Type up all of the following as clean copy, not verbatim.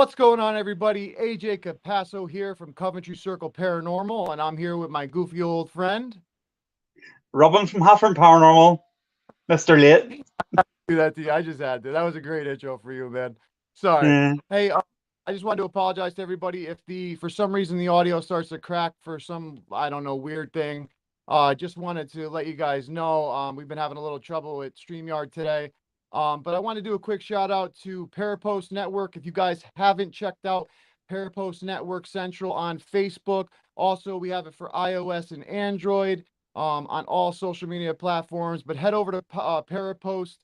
What's going on, everybody? AJ Capasso here from Coventry Circle Paranormal, and I'm here with my goofy old friend. Robin from Haffern Paranormal, Mr. Late. Do that to you. I just had to. That was a great intro for you, man. Sorry. Hey, I just wanted to apologize to everybody if for some reason the audio starts to crack for some, I don't know, weird thing. Just wanted to let you guys know we've been having a little trouble with StreamYard today. But I want to do a quick shout out to Parapost Network. If you guys haven't checked out Parapost Network Central on Facebook, also we have it for iOS and Android on all social media platforms. But head over to Parapost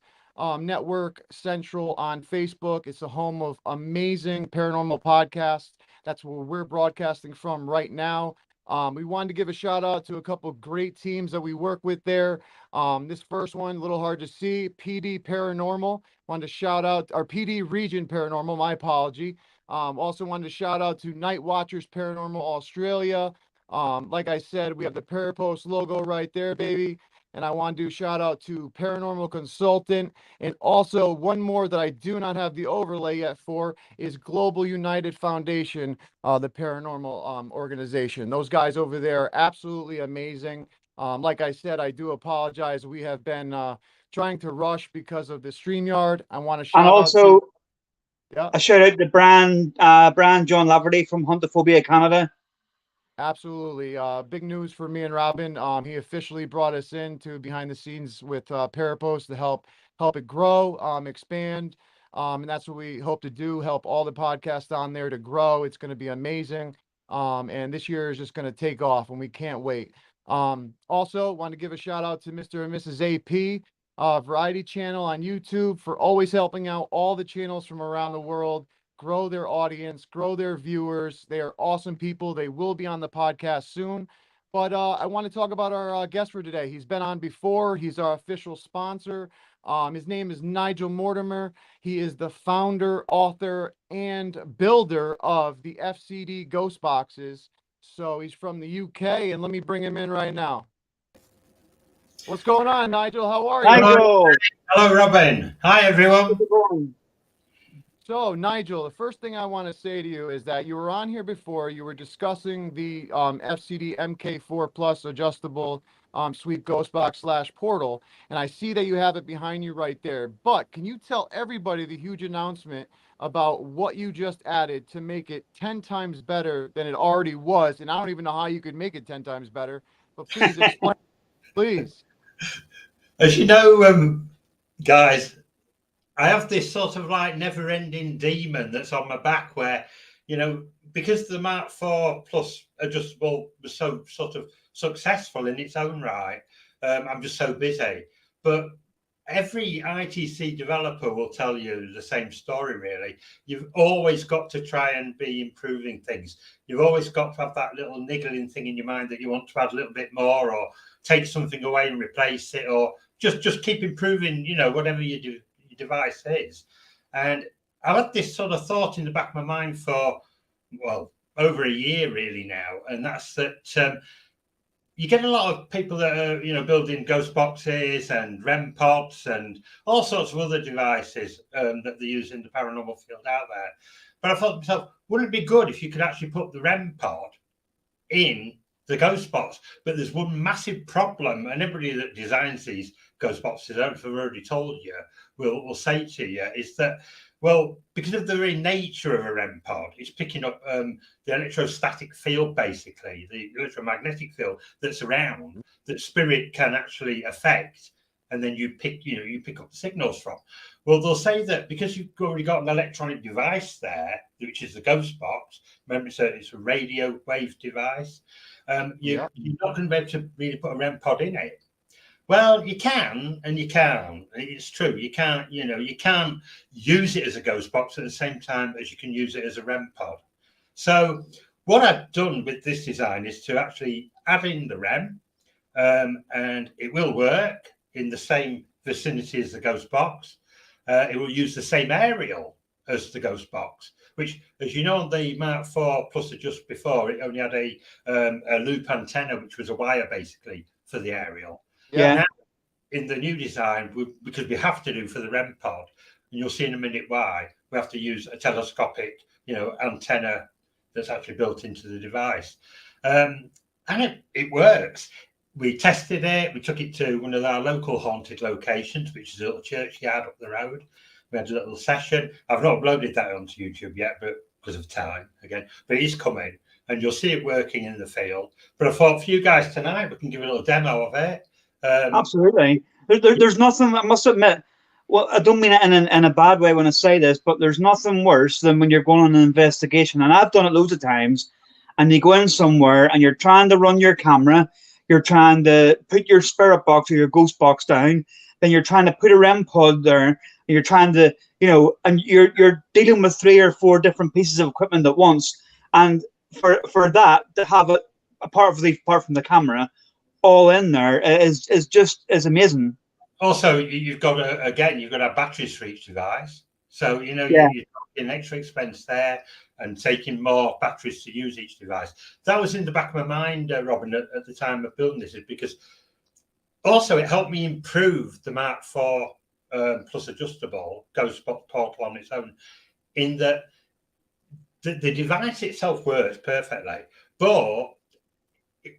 Network Central on Facebook. It's the home of amazing paranormal podcasts. That's where we're broadcasting from right now. We wanted to give a shout out to a couple of great teams that we work with there. This first one, a little hard to see, PD Paranormal. Wanted to shout out our PD Region Paranormal, my apology. Also wanted to shout out to Night Watchers Paranormal Australia. Like I said, we have the Parapost logo right there, baby. And I want to do shout out to Paranormal Consultant. And also one more that I do not have the overlay yet for is Global United Foundation, the paranormal organization. Those guys over there are absolutely amazing. Like I said, I do apologize. We have been trying to rush because of the StreamYard. I want to shout out to, a shout out to Brian John Laverty from Huntophobia Canada. Absolutely. Big news for me and Robin. He officially brought us in to behind the scenes with Parapost to help it grow, expand. And that's what we hope to do, help all the podcasts on there to grow. It's going to be amazing. And this year is just going to take off and we can't wait. Also want to give a shout out to Mr. and Mrs. AP Variety Channel on YouTube for always helping out all the channels from around the world grow their audience, grow their viewers. They are awesome people. They will be on the podcast soon. But I want to talk about our guest for today. He's been on before. He's our official sponsor. His name is Nigel Mortimer. He is the founder, author, and builder of the FCD Ghost Boxes. So he's from the UK, and let me bring him in right now. What's going on, Nigel? How are you? Nigel. Hello, Robin. Hi, everyone. So, Nigel, the first thing I want to say to you is that you were on here before. You were discussing the FCD MK4 Plus adjustable sweep ghost box / portal, and I see that you have it behind you right there. But can you tell everybody the huge announcement about what you just added to make it 10 times better than it already was? And I don't even know how you could make it 10 times better, but please explain, please. As you know, guys, I have this sort of like never-ending demon that's on my back where, you know, because the Mark 4 Plus adjustable was so sort of successful in its own right, I'm just so busy. But every ITC developer will tell you the same story, really. You've always got to try and be improving things. You've always got to have that little niggling thing in your mind that you want to add a little bit more or take something away and replace it or just keep improving, you know, whatever you do. Device is. And I've had this sort of thought in the back of my mind for, well, over a year really now, and that's that you get a lot of people that are, you know, building ghost boxes and REM-Pods and all sorts of other devices that they use in the paranormal field out there. But I thought to myself, wouldn't it be good if you could actually put the REM-Pod in the ghost box? But there's one massive problem, and everybody that designs these ghost boxes, I don't know if I've already told you, will say to you, is that, well, because of the very nature of a REM-Pod, it's picking up the electrostatic field, basically, the electromagnetic field that's around, that spirit can actually affect, and then you pick up the signals from. Well, they'll say that because you've already got an electronic device there, which is the ghost box, remember, so it's a radio wave device, you're not going to be able to really put a REM-Pod in it. Well, you can and you can't. It's true. You can't use it as a ghost box at the same time as you can use it as a REM-Pod. So what I've done with this design is to actually add in the REM, and it will work in the same vicinity as the ghost box. It will use the same aerial as the ghost box, which, as you know, on the Mark 4 Plus just before, it only had a loop antenna, which was a wire basically for the aerial. Yeah. Now, in the new design, because we have to do for the REM-Pod, and you'll see in a minute why, we have to use a telescopic antenna that's actually built into the device. And it works. We tested it. We took it to one of our local haunted locations, which is a little churchyard up the road. We had a little session. I've not uploaded that onto YouTube yet, but because of time again, but it's coming and you'll see it working in the field. But I thought for you guys tonight, we can give a little demo of it. Absolutely. There's nothing, I must admit, well, I don't mean it in a bad way when I say this, but there's nothing worse than when you're going on an investigation, and I've done it loads of times, and you go in somewhere and you're trying to run your camera, you're trying to put your spirit box or your ghost box down, then you're trying to put a REM-Pod there, and you're trying to, and you're dealing with 3 or 4 different pieces of equipment at once, and for that to have it apart from the camera all in there is amazing. Also, you've got to have batteries for each device. So, you're talking extra expense there and taking more batteries to use each device. That was in the back of my mind, Robin, at the time of building this, is because also it helped me improve the Mark IV Plus adjustable ghost portal on its own, in that the device itself works perfectly, but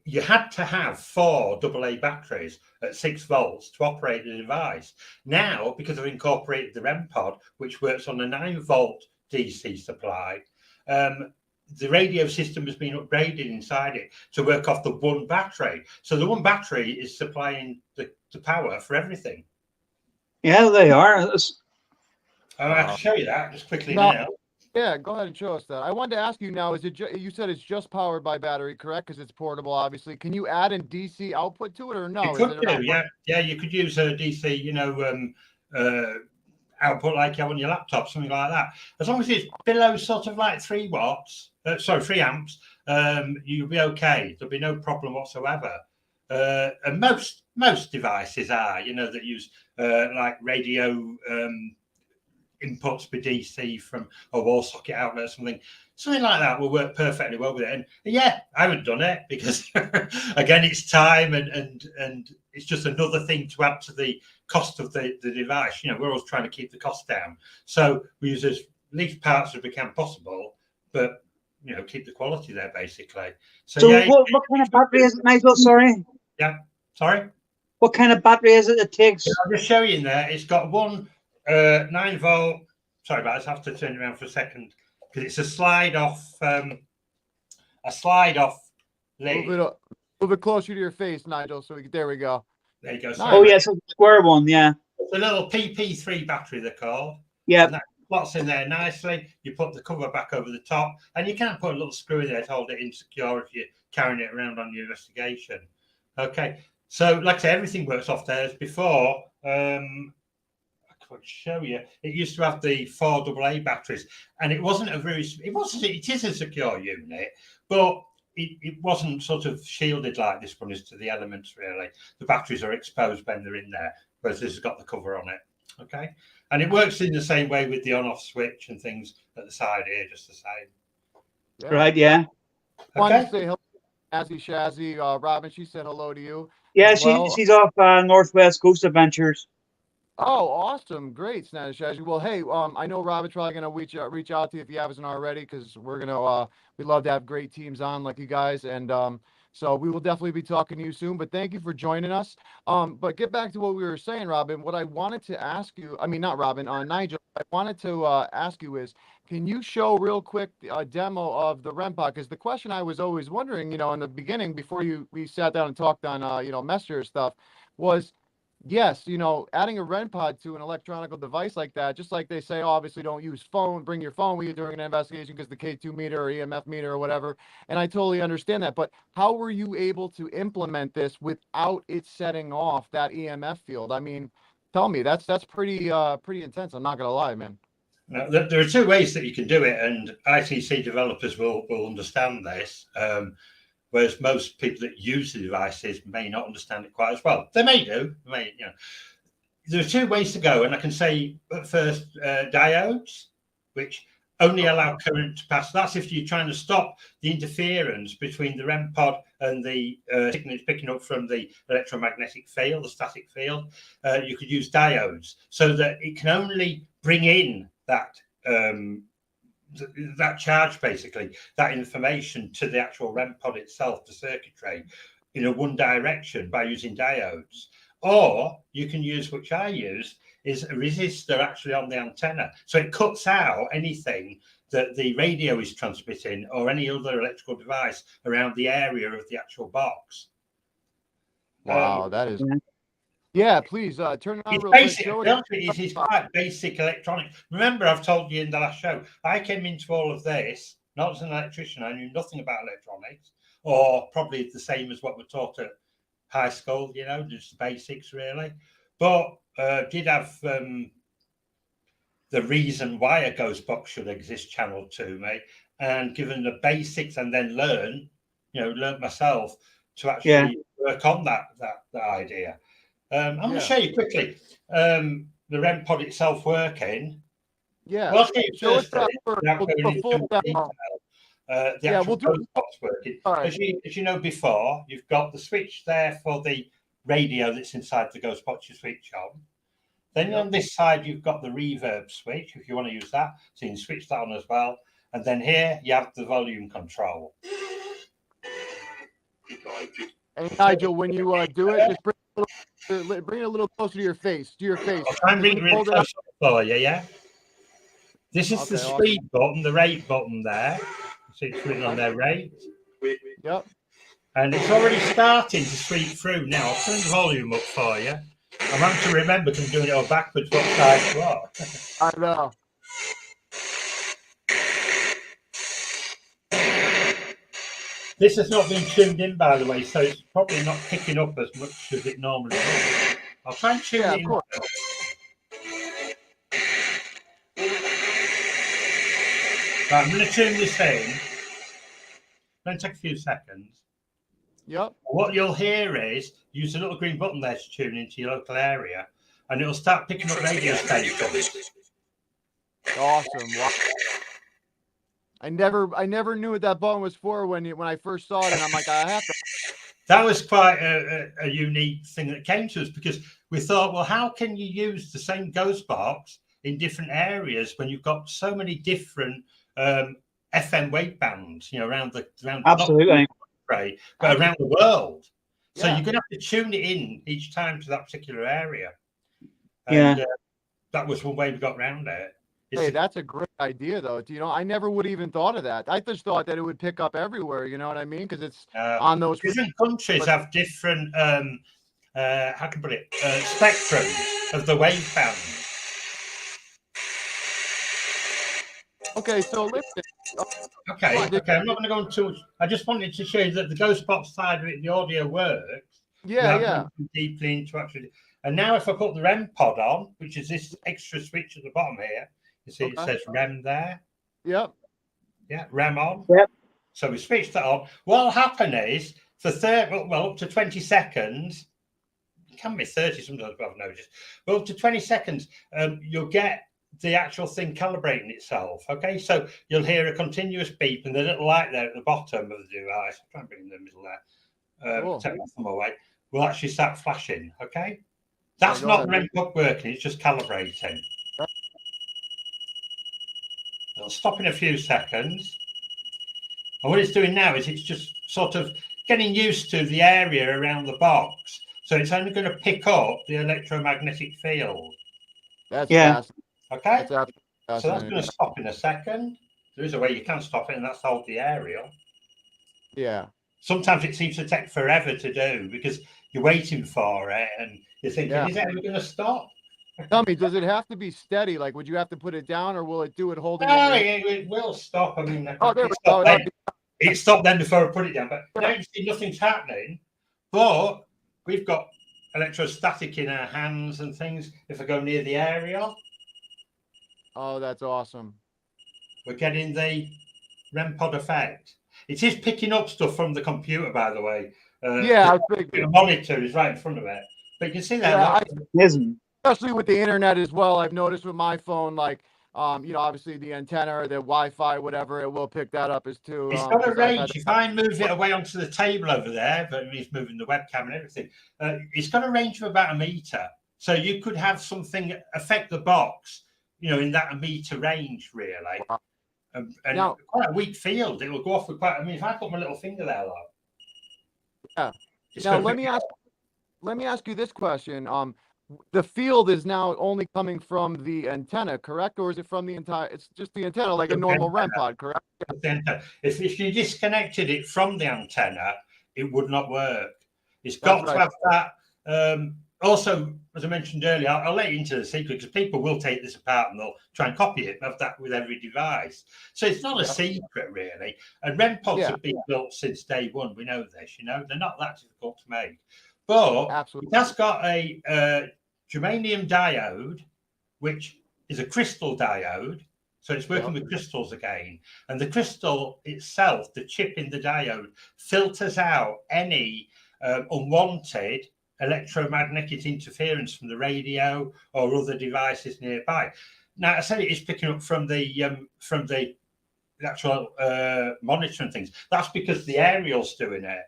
you had to have 4 AA batteries at 6 volts to operate the device. Now, because I've incorporated the REM-Pod, which works on a 9-volt DC supply, the radio system has been upgraded inside it to work off the 1 battery. So the 1 battery is supplying the power for everything. Yeah, they are. I can show you that just quickly now. Yeah, go ahead and show us that. I wanted to ask you now, is it you said it's just powered by battery, correct? Because it's portable, obviously. Can you add a DC output to it or no? You could do, yeah. You could use a DC, output like you have on your laptop, something like that. As long as it's below sort of like 3 amps, you'll be okay. There'll be no problem whatsoever. And most devices are, that use like radio inputs per DC from a wall socket outlet or something like that will work perfectly well with it. And yeah, I haven't done it because again, it's time and it's just another thing to add to the cost of the device. We're always trying to keep the cost down, so we use as least parts as we can possible, but keep the quality there basically. So yeah, what kind of battery is it, Nigel? Sorry. Yeah, sorry. What kind of battery is it takes? I'll just show you in there. It's got 1 9-volt. Sorry, but I just have to turn it around for a second because it's a slide off lid. A little bit closer to your face, Nigel. So there we go. There you go. Sorry. Oh yes, a square one. Yeah. It's a little PP3 battery, they're called. Yeah. And that slots in there nicely. You put the cover back over the top, and you can put a little screw in there to hold it insecure if you're carrying it around on your investigation. Okay. So, like I say, everything works off there as before. I could show you. It used to have the 4 AA batteries, and it is a secure unit, but it wasn't sort of shielded like this one is to the elements, really. The batteries are exposed when they're in there, whereas this has got the cover on it. Okay. And it works in the same way with the on-off switch and things at the side here, just the same. Yeah. Right, yeah. I wanted to say hello to Shazzy. Robin, she said hello to you. Yeah, she's off Northwest Coast Adventures. Oh, awesome. Great, Shazzy. Well, hey, I know Robin's probably going to reach out to you if you haven't already, because we're going to, we'd love to have great teams on like you guys. And so we will definitely be talking to you soon, but thank you for joining us. But get back to what we were saying, Robin. What I wanted to ask you, I mean, not Robin, Nigel, I wanted to ask you is, can you show real quick a demo of the REM-Pod? Because the question I was always wondering, in the beginning, before we sat down and talked on, Messenger stuff, was, yes, adding a REM-Pod to an electronic device like that, just like they say, obviously don't bring your phone with you during an investigation because the K2 meter or EMF meter or whatever. And I totally understand that. But how were you able to implement this without it setting off that EMF field? I mean, tell me, that's pretty intense. I'm not going to lie, man. Now, there are 2 ways that you can do it, and ITC developers will understand this. Whereas most people that use the devices may not understand it quite as well. They may do. There are 2 ways to go, and I can say at first diodes, which only allow current to pass. That's if you're trying to stop the interference between the REM-Pod and the signal it's picking up from the electromagnetic field, the static field. You could use diodes so that it can only bring in that that charge, basically, that information to the actual REM-Pod itself, the circuitry, in a one direction by using diodes. Or you can use, which I use, is a resistor actually on the antenna. So it cuts out anything that the radio is transmitting or any other electrical device around the area of the actual box. Wow, that is. Yeah, please turn it on real basic, quick. It's quite basic electronics. Remember, I've told you in the last show, I came into all of this not as an electrician. I knew nothing about electronics, or probably the same as what we're taught at high school, you know, just the basics really. But did have the reason why a ghost box should exist channeled to me, and given the basics, and then learn myself to actually work on that idea. I'm going to show you quickly the REM-Pod itself working. Yeah. Well, I'll show you first. The actual ghost box working. Right. As you know before, you've got the switch there for the radio that's inside the ghost box you switch on. Then on this side, you've got the reverb switch, if you want to use that. So you can switch that on as well. And then here, you have the volume control. And Nigel, when you do it, just bring it a little closer to your face. To your face. I'll try and bring it really close for you, yeah? This is the speed button, the rate button there. See it's written on there, rate. Yep. And it's already starting to sweep through now. I'll turn the volume up for you. I'm having to remember because I'm doing it all backwards what side what. I know. This has not been tuned in, by the way, so it's probably not picking up as much as it normally does. I'll try and tune it in. Right, I'm going to tune this in. Don't take a few seconds. Yep. What you'll hear is use the little green button there to tune into your local area, and it'll start picking up radio stations. Awesome. Wow. I never knew what that button was for when I first saw it, and I'm like, I have to. That was quite a unique thing that came to us, because we thought, well, how can you use the same ghost box in different areas when you've got so many different FM wave bands, around absolutely. Right, but around the world. So you're going to have to tune it in each time to that particular area. And that was one way we got around it. Hey, that's a great idea, though. I never would have even thought of that. I just thought that it would pick up everywhere. You know what I mean? Because it's on those different countries have different how can I put it spectrum of the wave band. Okay, so listen. Okay. I'm not going to go into. I just wanted to show you that the ghost box side of it, the audio works. Yeah. Deeply into actually. And now, if I put the REM-Pod on, which is this extra switch at the bottom here, you see it says REM there. Yep. Yeah, REM on. Yep. So we switched that on. What'll happen is for up to 20 seconds. It can be 30 sometimes, I've noticed. But up to 20 seconds, you'll get the actual thing calibrating itself. Okay, so you'll hear a continuous beep, and the little light there at the bottom of the device, I'll try and bring it in the middle there, cool. Take that from away, will actually start flashing. Okay, that's not the REM-Pod working, it's just calibrating. It'll stop in a few seconds, and what it's doing now is it's just sort of getting used to the area around the box, so it's only going to pick up the electromagnetic field. That's fascinating. Okay, so that's going to stop in a second. There is a way you can stop it, and that's hold the aerial. Yeah. Sometimes it seems to take forever to do because you're waiting for it, and you're thinking, is it ever going to stop? Tell me, does it have to be steady? Like, would you have to put it down, or will it do it holding? No, it will stop. I mean, it stopped then before I put it down, but now you see nothing's happening. But we've got electrostatic in our hands and things. If I go near the aerial. Oh, that's awesome. We're getting the REM-Pod effect. It is picking up stuff from the computer, by the way. I think the monitor is right in front of it. But you can see that. Especially with the internet as well. I've noticed with my phone, like, obviously the antenna or the Wi-Fi, whatever, it will pick that up as too. It's got a range. If I move it away onto the table over there, but he's moving the webcam and everything, it's got a range of about 1 meter. So you could have something affect the box, in that 1 meter range, really. Wow. and Now, quite a weak field. It will go off with quite. I mean, if I put my little finger there, like, yeah. it's Now gonna let pick me it ask up. let me ask you this question. The field is now only coming from the antenna, correct? Or is it from the entire, it's just the antenna, like a normal REM-Pod, correct? If you disconnected it from the antenna, it would not work. It's That's got right. to have that. Also, as I mentioned earlier, I'll let you into the secret because people will take this apart and they'll try and copy it and have that with every device. So it's not a Yeah. secret, really. And REM-Pods Yeah. have been built since day one. We know this, they're not that difficult to make. But Absolutely. it has got a germanium diode, which is a crystal diode. So it's working with crystals again. And the crystal itself, the chip in the diode, filters out any unwanted electromagnetic interference from the radio or other devices nearby. Now, I said it is picking up from the actual monitor and things. That's because the aerial's doing it.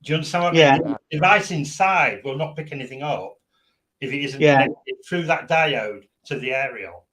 Do you understand what I mean? The device inside will not pick anything up if it isn't connected through that diode to the aerial.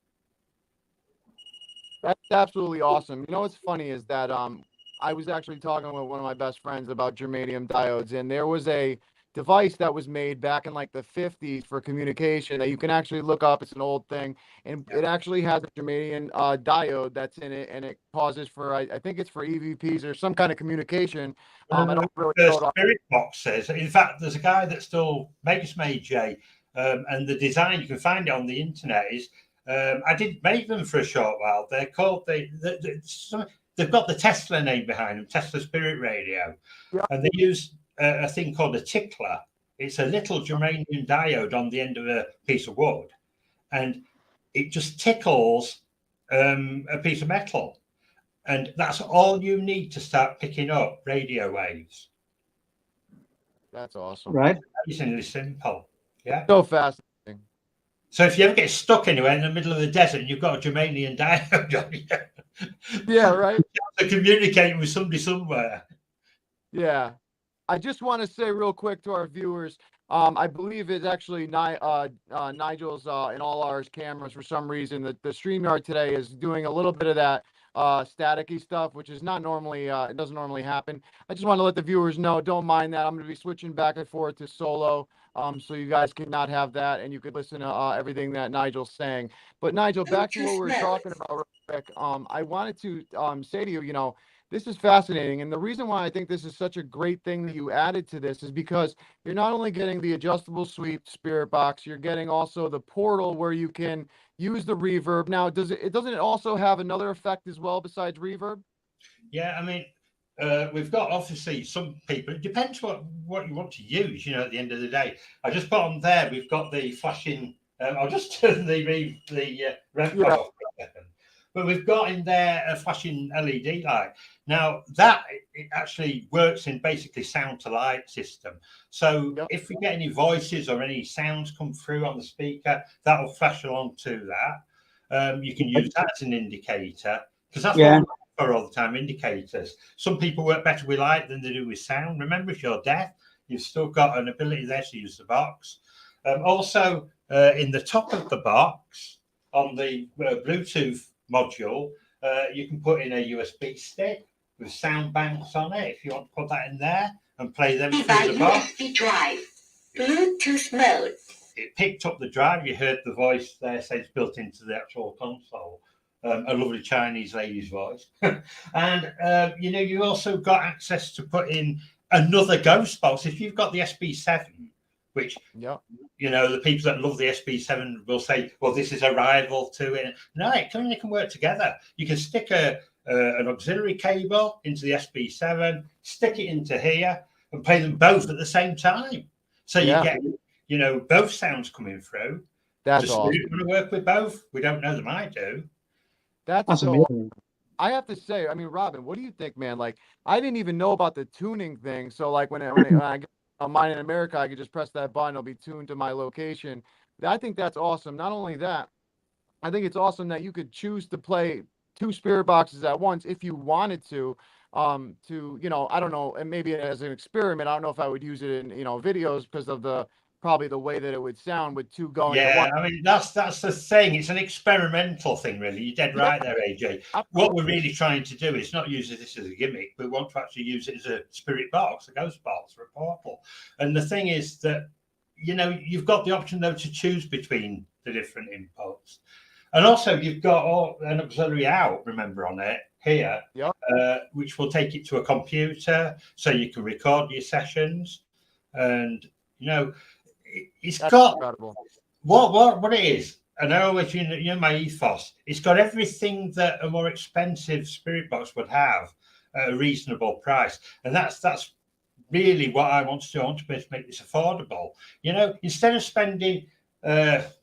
That's absolutely awesome. You know what's funny is that I was actually talking with one of my best friends about germanium diodes, and there was a device that was made back in like the 50s for communication that you can actually look up. It's an old thing, and it actually has a germanium diode that's in it, and it causes for I think it's for EVPs or some kind of communication. I don't really know the Spirit boxes. In fact, there's a guy that still makes them, AJ, and the design you can find it on the internet is. I did make them for a short while. They're called they've got the Tesla name behind them, Tesla Spirit Radio, and they use a thing called a tickler. It's a little germanium diode on the end of a piece of wood, and it just tickles a piece of metal, and that's all you need to start picking up radio waves. That's awesome. Right? Amazingly simple. Yeah. So fascinating. So if you ever get stuck anywhere in the middle of the desert and you've got a germanium diode on you, yeah, right. to communicate with somebody somewhere. Yeah, I just want to say real quick to our viewers, I believe it's actually Nigel's and all ours cameras for some reason that the StreamYard today is doing a little bit of that staticky stuff, which is not normally it doesn't normally happen. I just want to let the viewers know, don't mind that. I'm going to be switching back and forth to solo. So you guys can not have that, and you could listen to everything that Nigel's saying. But Nigel, back to what we were talking about real quick. I wanted to say to you, this is fascinating. And the reason why I think this is such a great thing that you added to this is because you're not only getting the adjustable sweep spirit box, you're getting also the portal where you can use the reverb. Now, doesn't it also have another effect as well besides reverb? Yeah, I mean, we've got obviously some people. It depends what you want to use. At the end of the day, I just put on there. We've got the flashing. I'll just turn the REM-Pod off for a second. But we've got in there a flashing LED light. Now that it actually works in basically sound to light system. So if we get any voices or any sounds come through on the speaker, that will flash along to that. You can use that as an indicator because that's what I'm for all the time, indicators. Some people work better with light than they do with sound. Remember, if you're deaf, you've still got an ability there to use the box. Also, in the top of the box, on the Bluetooth module, you can put in a USB stick with sound banks on it if you want to put that in there and play them through the box. USB drive, Bluetooth mode. It picked up the drive. You heard the voice there say it's built into the actual console. A lovely Chinese lady's voice. And, you also got access to put in another ghost box. If you've got the SB7, which, the people that love the SB7 will say, well, this is a rival to it. No, it can work together. You can stick an auxiliary cable into the SB7, stick it into here, and play them both at the same time. So you get, both sounds coming through. That's awesome. Does Spirit work with both? We don't know. They might do. That's so amazing. I have to say, I mean, Robin, what do you think, man? Like, I didn't even know about the tuning thing. So, like, when I get mine in America, I could just press that button; it'll be tuned to my location. I think that's awesome. Not only that, I think it's awesome that you could choose to play 2 spirit boxes at once if you wanted to. I don't know, and maybe as an experiment, I don't know if I would use it in videos because of the probably the way that it would sound with two going at Yeah, once. I mean that's the thing. It's an experimental thing, really. You're dead right there, AJ. What we're really trying to do is not use this as a gimmick. We want to actually use it as a spirit box, a ghost box, or a portal. And the thing is that you've got the option though to choose between the different inputs, and also you've got an auxiliary out. Remember on it here, which will take it to a computer, so you can record your sessions, and it's That's got incredible. What it is, and I always my ethos. It's got everything that a more expensive spirit box would have at a reasonable price, and that's really what I want to do. I want to make this affordable. Instead of spending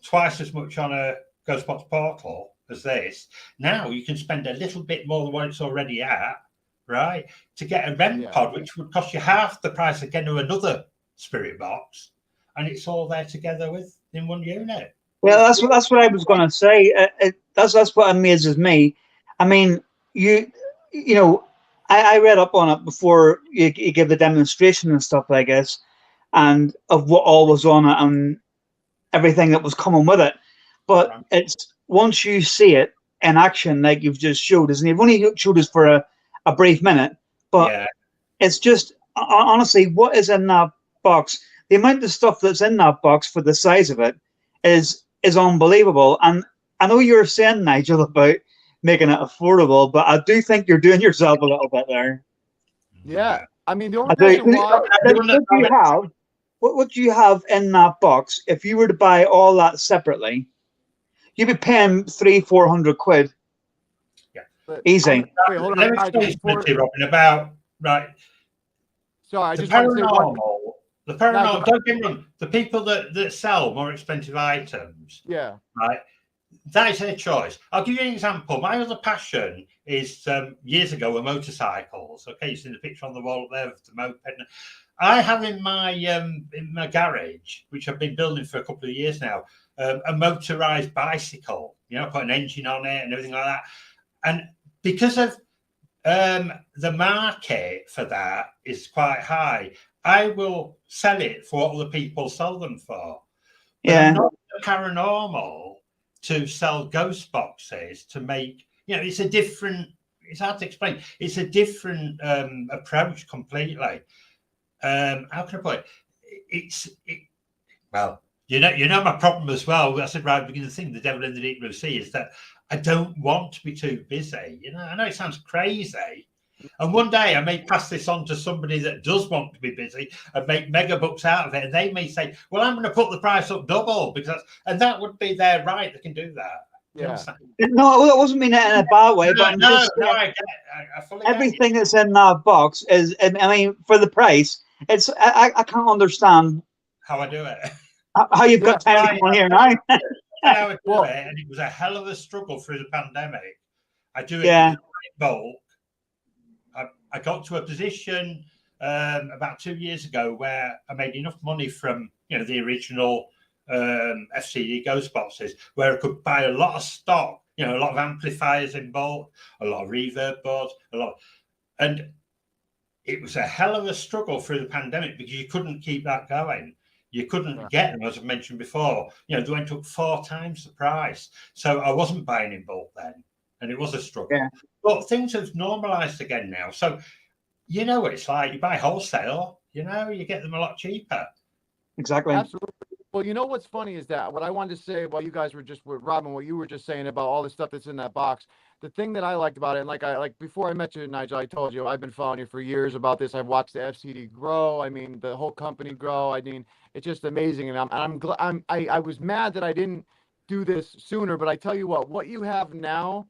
twice as much on a Ghostbox portal as this, now you can spend a little bit more than what it's already at, right? To get a REM-Pod, which would cost you half the price again of another spirit box, and it's all there together in one unit. Yeah, that's what I was going to say. That's what amazes me. I mean, I read up on it before you give the demonstration and stuff like this, and of what all was on it and everything that was coming with it. But it's once you see it in action, like you've just showed us, and you've only showed us for a brief minute, but it's just honestly, what is in that box? The amount of stuff that's in that box for the size of it is unbelievable. And I know you're saying, Nigel, about making it affordable, but I do think you're doing yourself a little bit there. Yeah, I mean, the only reason why what do you have in that box? If you were to buy all that separately, you'd be paying £300-400 quid. Yeah, easy. Wait, hold Let on, me say, Robin, about Sorry, I the just want to say the paranormal. Don't get me wrong. The people that sell more expensive items, right? That is their choice. I'll give you an example. My other passion is years ago were motorcycles. Okay, you see the picture on the wall up there of the moped. I have in my garage, which I've been building for a couple of years now, a motorized bicycle. Put an engine on it and everything like that. And because of the market for that is quite high, I will sell it for what other people sell them for. But I'm not paranormal to sell ghost boxes to make, it's hard to explain. It's a different approach completely. How can I put it? Well, my problem as well. I said right at the beginning of the thing, the devil in the deep blue sea, is that I don't want to be too busy. I know it sounds crazy. And one day I may pass this on to somebody that does want to be busy and make mega bucks out of it. And they may say, well, I'm going to put the price up double and that would be their right. They can do that. Yeah. No, it wasn't mean it in a bad way, but I get it. I fully everything that's in that box is, I mean, for the price, I can't understand how I do it. How you've got time to come here now. I would do it, and it was a hell of a struggle through the pandemic. I do it in bulk. I got to a position about 2 years ago where I made enough money from the original FCD ghost boxes, where I could buy a lot of stock, a lot of amplifiers in bulk, a lot of reverb boards, and it was a hell of a struggle through the pandemic because you couldn't keep that going. You couldn't get them, as I mentioned before. They went up 4 times the price. So I wasn't buying in bulk then, and it was a struggle. Yeah. But things have normalized again now. So what it's like. You buy wholesale, you get them a lot cheaper. Exactly. Absolutely. Well, what's funny is that what I wanted to say while you guys were just with Robin, what you were just saying about all the stuff that's in that box. The thing that I liked about it, and like before I met you, Nigel, I told you I've been following you for years about this. I've watched the FCD grow. I mean, the whole company grow. I mean, it's just amazing, and I'm glad. I was mad that I didn't do this sooner, but I tell you what you have now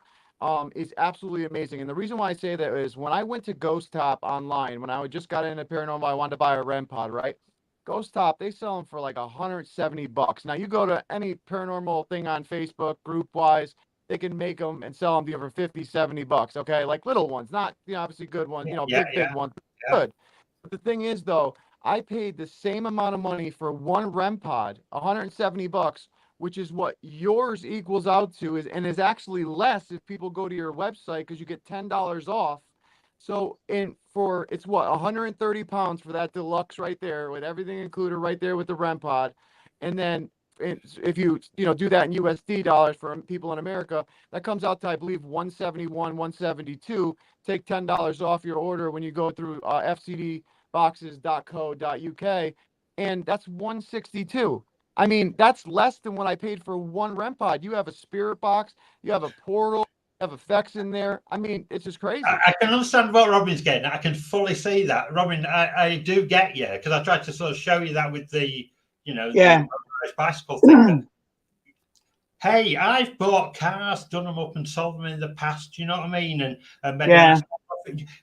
is absolutely amazing. And the reason why I say that is when I went to Ghost Top online, when I just got into paranormal, I wanted to buy a REM-Pod, right? Ghost Top, they sell them for like $170. Now you go to any paranormal thing on Facebook, group wise, they can make them and sell them for $50-70. Okay, like little ones, not obviously good ones, big ones, good. But the thing is though, I paid the same amount of money for one REM-Pod, $170, which is what yours equals out to, is actually less if people go to your website because you get $10 off So it's what, 130 pounds for that deluxe right there with everything included right there with the REM-Pod. And then if you do that in USD dollars for people in America, that comes out to, I believe, 171, 172. Take $10 off your order when you go through fcdboxes.co.uk, and that's 162. I mean, that's less than what I paid for one REM-Pod. You have a spirit box, you have a portal, you have effects in there. I mean, it's just crazy. I can understand what Robin's getting at. I can fully see that. Robin, I do get you, because I tried to sort of show you that with the, the bicycle thing. But, hey, I've bought cars, done them up and sold them in the past, you know what I mean? And maybe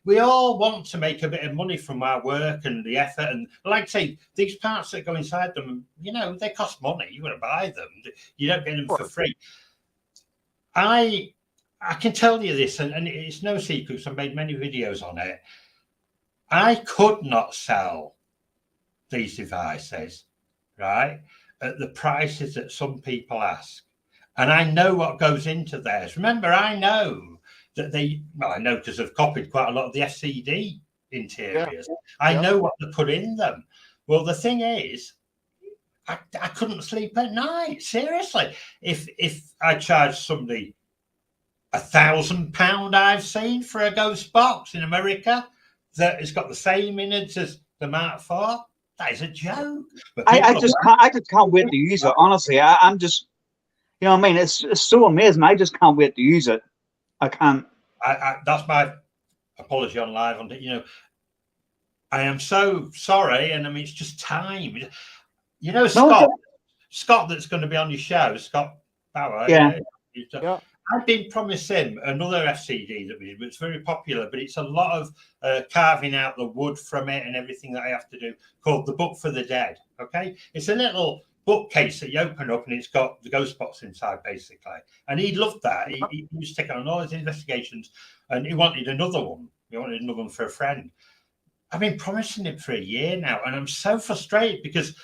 we all want to make a bit of money from our work and the effort. And like I say, these parts that go inside them, they cost money. You've got to buy them. You don't get them for free. I can tell you this, and it's no secret, I've made many videos on it. I could not sell these devices, right, at the prices that some people ask. And I know what goes into theirs. Remember, I know that I know because I've copied quite a lot of the FCD interiors. I know what they put in them. Well, the thing is, I couldn't sleep at night. Seriously. If I charged somebody £1,000 I've seen for a ghost box in America that has got the same innards as the Mark IV, that is a joke. But I just can't wait to use it. Honestly, I'm just, what I mean? It's so amazing. I just can't wait to use it. I can't. That's my apology on live. I am so sorry, and I mean it's just time. Scott, that's going to be on your show, Scott Bauer. Yeah. I've been promised him another FCD that's very popular, but it's a lot of carving out the wood from it and everything that I have to do, called The Book for the Dead. Okay, it's a little bookcase that you open up and it's got the ghost box inside, basically. And he loved that. He was taking on all his investigations, and he wanted another one. He wanted another one for a friend. I've been promising him for a year now, and I'm so frustrated because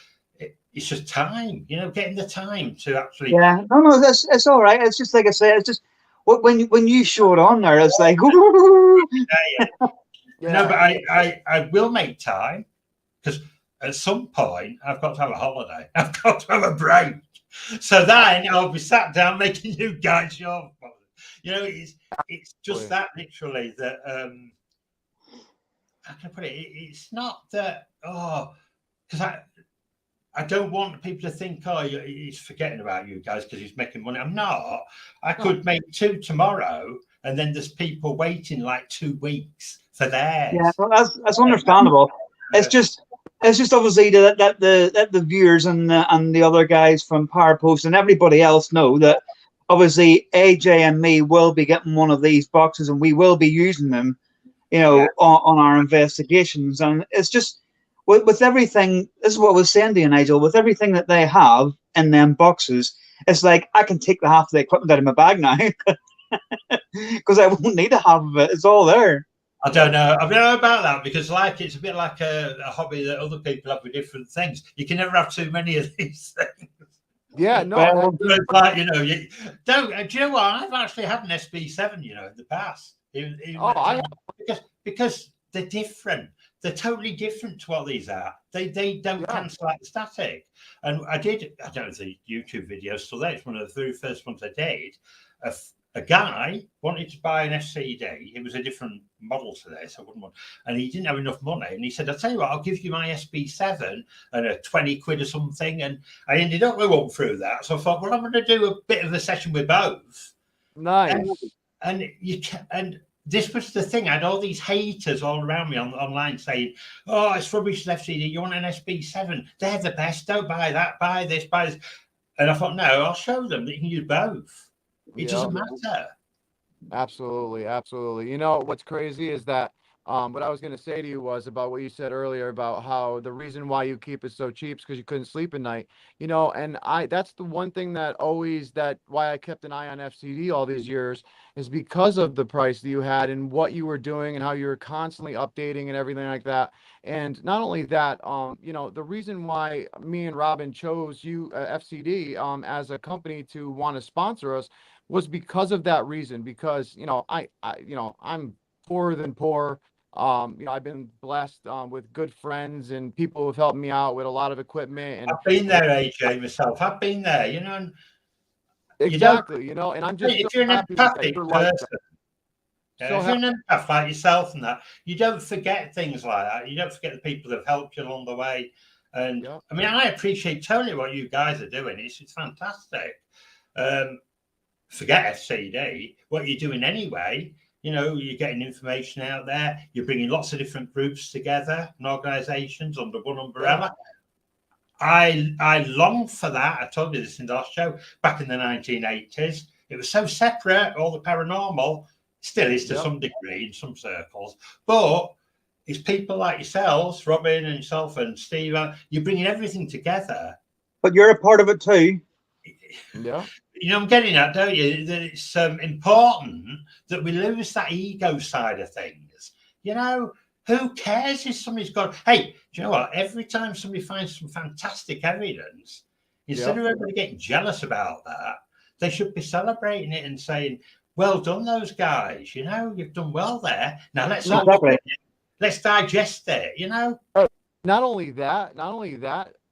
it's just time, getting the time to actually. Yeah, no, it's all right. It's just like I said. It's just when you show it on there, it's like. No, but I will make time, because at some point I've got to have a holiday. I've got to have a break. So then I'll be sat down making you guys show. It's just that literally that. How can I put it? It's not that. Because I don't want people to think, he's forgetting about you guys because he's making money. I'm not. I could make 2 tomorrow, and then there's people waiting like 2 weeks for theirs. Yeah, well, that's understandable. It's just obviously that the viewers and the other guys from Power Post and everybody else know that obviously AJ and me will be getting one of these boxes, and we will be using them, on our investigations. And it's just. With everything, this is what I was saying to you, Nigel, with everything that they have in them boxes, it's like I can take the half of the equipment out of my bag now because I won't need a half of it. It's all there. I don't know. I don't know about that, because it's a bit like a hobby that other people have with different things. You can never have too many of these things. Yeah, no. It's like, do you know what? I've actually had an SB7, in the past. Because they're different. They're totally different to what these are. They don't cancel out the static. And I don't know if the YouTube video is still there. It's one of the very first ones I did. A guy wanted to buy an FCD. It was a different model to this. I wouldn't want, and he didn't have enough money. And he said, "I'll tell you what, I'll give you my SB7 and a 20 quid or something." And I ended up we went through that. So I thought, well, I'm going to do a bit of a session with both. Nice. And you can, and this was the thing. I had all these haters all around me online saying, "Oh, it's rubbish, FCD. You want an SB7? They're the best. Don't buy that. Buy this. Buy this." And I thought, no, I'll show them that you can use both. It doesn't matter. Absolutely, absolutely. What's crazy is that what I was going to say to you was about what you said earlier about how the reason why you keep it so cheap is because you couldn't sleep at night. And that's the one thing why I kept an eye on FCD all these years, is because of the price that you had and what you were doing and how you were constantly updating and everything like that. And not only that, the reason why me and Robin chose you, FCD, as a company to want to sponsor us was because of that reason. Because I'm poorer than poor. You know, I've been blessed with good friends and people who've helped me out with a lot of equipment. And I've been there, AJ, myself. I've been there, you know. And exactly, you know, and I'm just so if you're an happy that empathic you're like person, that. So if you're an empath like yourself and that, you don't forget things like that. You don't forget the people that have helped you along the way. And yeah. I mean, I appreciate totally what you guys are doing. It's fantastic. Forget FCD, what you're doing anyway. You know, you're getting information out there. You're bringing lots of different groups together and organisations under one umbrella. Yeah. I long for that. I told you this in the last show. Back in the 1980s, it was so separate. All the paranormal still is to some degree in some circles, but it's people like yourselves, Robin and yourself and Steve. You're bringing everything together. But you're a part of it too. Yeah. You know, I'm getting at, don't you? That it's important that we lose that ego side of things. You know, who cares if somebody's got, hey, do you know what? Every time somebody finds some fantastic evidence, instead of everybody getting jealous about that, they should be celebrating it and saying, well done, those guys. You know, you've done well there. Now let's let's digest it, you know? Not only that,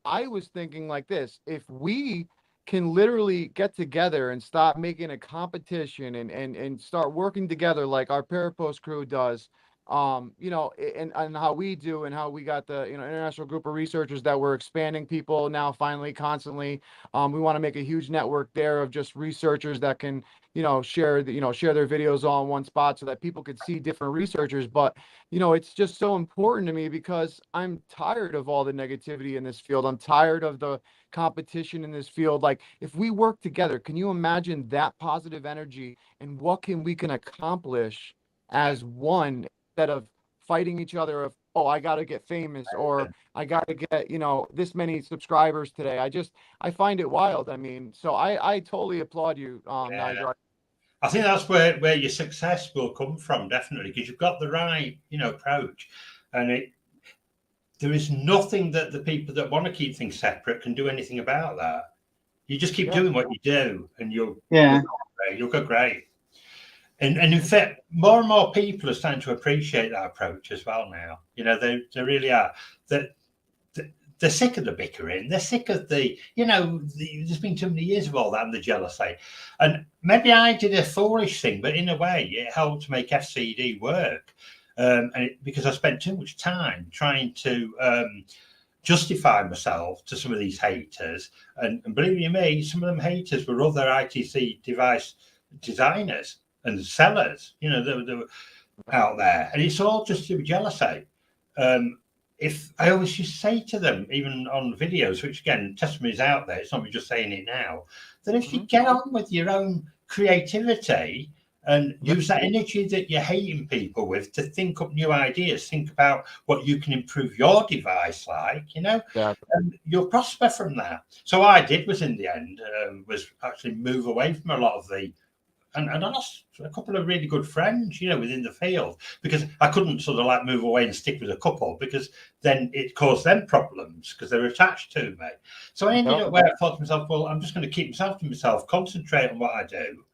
I was thinking like this, if we can literally get together and stop making a competition and start working together like our Parapost crew does, you know, and how we do and how we got the, you know, international group of researchers that we're expanding people now finally constantly. We want to make a huge network there of just researchers that can, you know, share their videos all in one spot so that people could see different researchers. But, you know, it's just so important to me because I'm tired of all the negativity in this field. I'm tired of the competition in this field. Like, if we work together, can you imagine that positive energy and what we can accomplish as one, instead of fighting each other of, oh, I got to get famous, or I got to get, you know, this many subscribers today. I find it wild. I mean, so I totally applaud you, Nigel. I think that's where your success will come from, definitely, because you've got the right, you know, approach. And there is nothing that the people that want to keep things separate can do anything about that. You just keep doing what you do and you'll go great. And in fact, more and more people are starting to appreciate that approach as well now. You know, they really are. They're sick of the bickering. They're sick of the, you know, there's been too many years of all that and the jealousy. And maybe I did a foolish thing, but in a way, it helped make FCD work. Because I spent too much time trying to justify myself to some of these haters. And believe you me, some of them haters were other ITC device designers and sellers, you know, that were out there. And it's all just through jealousy. If I always just say to them, even on videos, which again, testimony is out there, it's not me just saying it now, that if you get on with your own creativity and use that energy that you're hating people with to think up new ideas, think about what you can improve your device like, you know, and you'll prosper from that. So what I did was, in the end, was actually move away from a lot of the, and I lost a couple of really good friends, you know, within the field, because I couldn't sort of like move away and stick with a couple, because then it caused them problems because they're attached to me. So I ended up where I thought to myself, well, I'm just going to keep myself to myself, concentrate on what I do,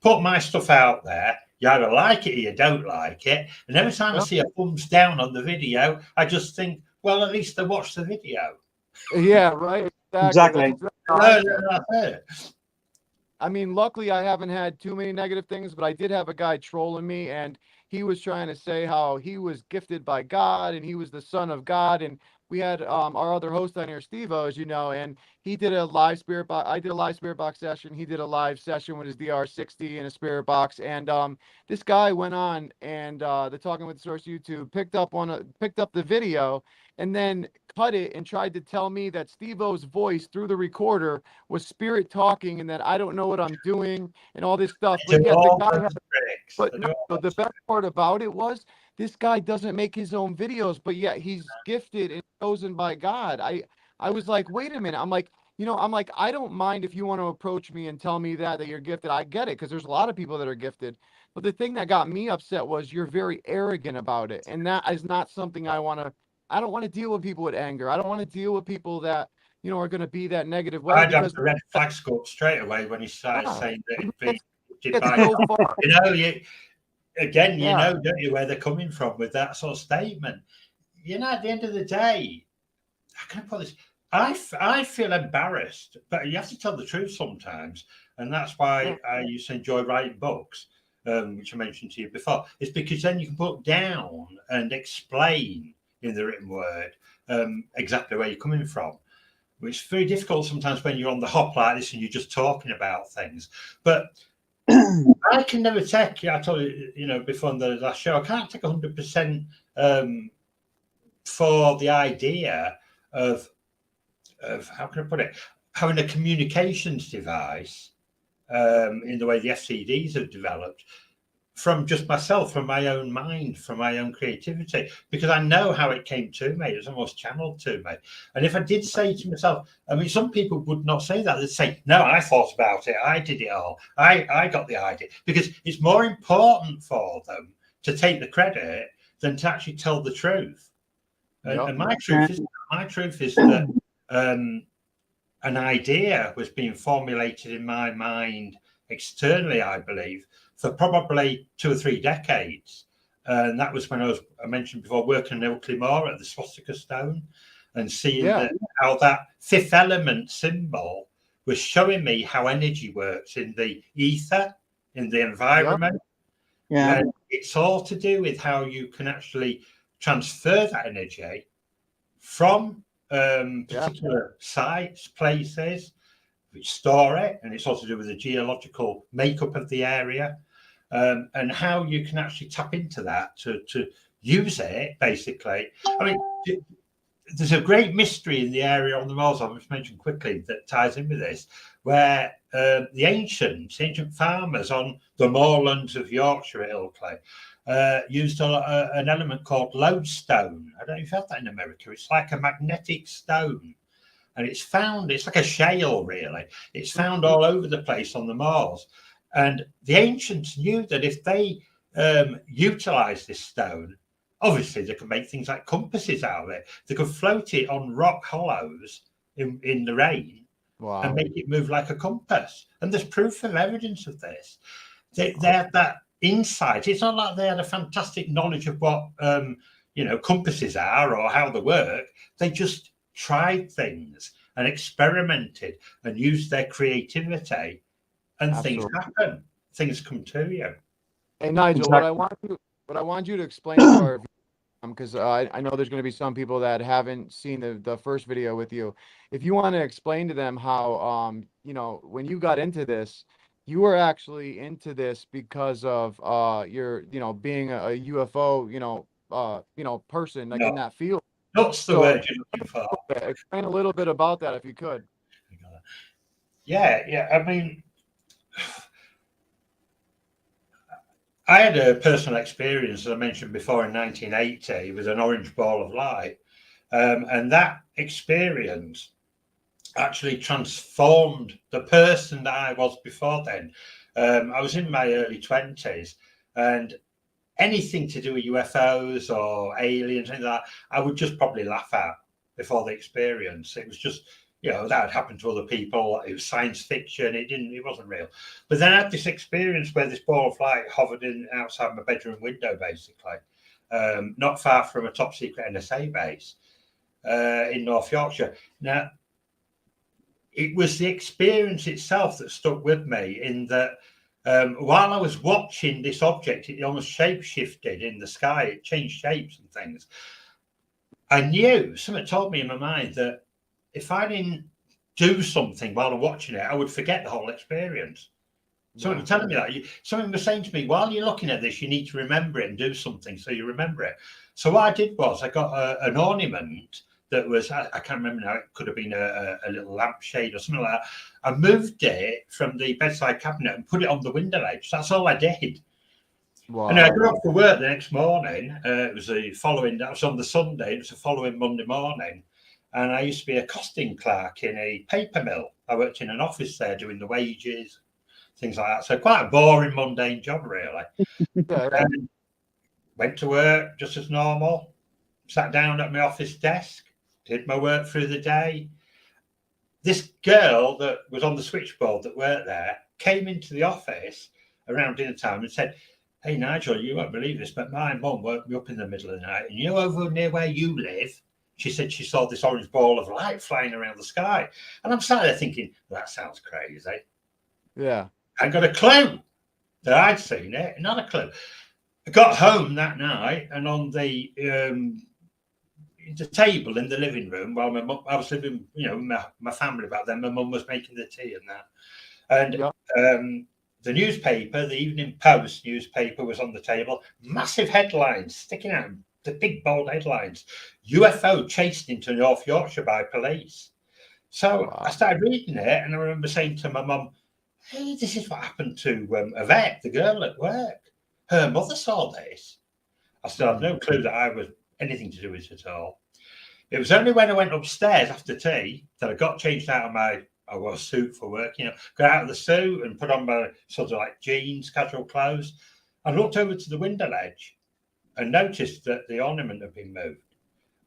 put my stuff out there. You either like it or you don't like it. And every time I see a thumbs down on the video, I just think, well, at least they watched the video. Yeah, right. Exactly. That's it. I mean, luckily I haven't had too many negative things, but I did have a guy trolling me, and he was trying to say how he was gifted by God and he was the son of God. And we had our other host on here, Steve-O, as you know, and he did a live spirit box. I did a live spirit box session. He did a live session with his DR60 in a spirit box. And this guy went on and the Talking with the Source YouTube picked up the video and then cut it and tried to tell me that Steve-O's voice through the recorder was spirit talking and that I don't know what I'm doing and all this stuff. But yeah, the best part about it was this guy doesn't make his own videos, but yet he's gifted and chosen by God. I was like, wait a minute. I'm like, I don't mind if you want to approach me and tell me that you're gifted. I get it, because there's a lot of people that are gifted. But the thing that got me upset was you're very arrogant about it. And that is not something I don't want to deal with people with anger. I don't want to deal with people that, you know, are going to be that negative way. I jumped the red flag scope straight away when he started saying that it'd be so far. You know, again, you Yeah. know, don't you, where they're coming from with that sort of statement. You know, at the end of the day, how can I put this? I feel embarrassed, but you have to tell the truth sometimes. And that's why I used to enjoy writing books, which I mentioned to you before. It's because then you can put down and explain in the written word exactly where you're coming from, which is very difficult sometimes when you're on the hop like this and you're just talking about things. But I can never take, I told you, you know, before in the last show, I can't take 100% for the idea of how can I put it, having a communications device in the way the FCDs have developed from just myself, from my own mind, from my own creativity, because I know how it came to me. It was almost channeled to me. And if I did say to myself, I mean, some people would not say that. They'd say, no, I thought about it. I did it all. I got the idea, because it's more important for them to take the credit than to actually tell the truth. And my truth is that an idea was being formulated in my mind externally, I believe, for probably 2 or 3 decades. And that was when I mentioned before, working in Ilkley at the swastika stone and seeing how that fifth element symbol was showing me how energy works in the ether, in the environment. Yeah. And it's all to do with how you can actually transfer that energy from particular sites, places, which store it, and it's also to do with the geological makeup of the area, and how you can actually tap into that to use it, basically. I mean, there's a great mystery in the area on the moors I've just mentioned quickly that ties in with this, where the ancient farmers on the moorlands of Yorkshire at Ilkley used an element called lodestone. I don't know if you've had that in America. It's like a magnetic stone. And it's found, it's like a shale, really. It's found all over the place on the moors. And the ancients knew that if they utilised this stone, obviously they could make things like compasses out of it. They could float it on rock hollows in the rain and make it move like a compass. And there's proof of evidence of this. They had that insight. It's not like they had a fantastic knowledge of what compasses are or how they work. They just tried things and experimented and used their creativity, and things happen. Things come to you. Hey Nigel, what I want you to explain to our because I know there's going to be some people that haven't seen the first video with you. If you want to explain to them how when you got into this, you were actually into this because of your being a UFO person like in that field. That's the word you're looking for. Explain a little bit about that if you could. Yeah. I mean, I had a personal experience, as I mentioned before, in 1980 with an orange ball of light. And that experience actually transformed the person that I was before then. I was in my early 20s, and anything to do with UFOs or aliens, anything like that, I would just probably laugh at before the experience. It was just, that had happened to other people. It was science fiction. It wasn't real. But then I had this experience where this ball of light hovered outside my bedroom window, basically, not far from a top secret NSA base in North Yorkshire. Now, it was the experience itself that stuck with me, in that while I was watching this object, it almost shape-shifted in the sky. It changed shapes and things. I knew, something told me in my mind that if I didn't do something while I'm watching it, I would forget the whole experience. Someone was telling me that. Someone was saying to me, while you're looking at this, you need to remember it and do something so you remember it. So what I did was I got an ornament that was, I can't remember now, it could have been a little lampshade or something like that. I moved it from the bedside cabinet and put it on the window ledge. That's all I did. Wow. And I got up for work the next morning. It was that was on the Sunday. It was the following Monday morning. And I used to be a costing clerk in a paper mill. I worked in an office there doing the wages, things like that. So quite a boring, mundane job, really. Went to work just as normal, sat down at my office desk, did my work through the day. This girl that was on the switchboard that worked there came into the office around dinner time and said, hey, Nigel, you won't believe this, but my mum woke me up in the middle of the night. And you know, over near where you live, she said she saw this orange ball of light flying around the sky. And I'm sat there thinking, that sounds crazy. Yeah. I got a clue that I'd seen it, not a clue. I got home that night, and on the table in the living room, while my mum, I was living, you know, my family back then, my mum was making the tea and that. And Yep. the newspaper, the Evening Post newspaper, was on the table. Massive headlines sticking out, the big bold headlines: UFO chased into North Yorkshire by police. So I started reading it, and I remember saying to my mum, "Hey, this is what happened to Yvette, the girl at work. Her mother saw this." I still had no clue that I was anything to do with it at all. It was only when I went upstairs after tea that I got changed out of my suit for work, you know, got out of the suit and put on my sort of like jeans, casual clothes. I looked over to the window ledge and noticed that the ornament had been moved.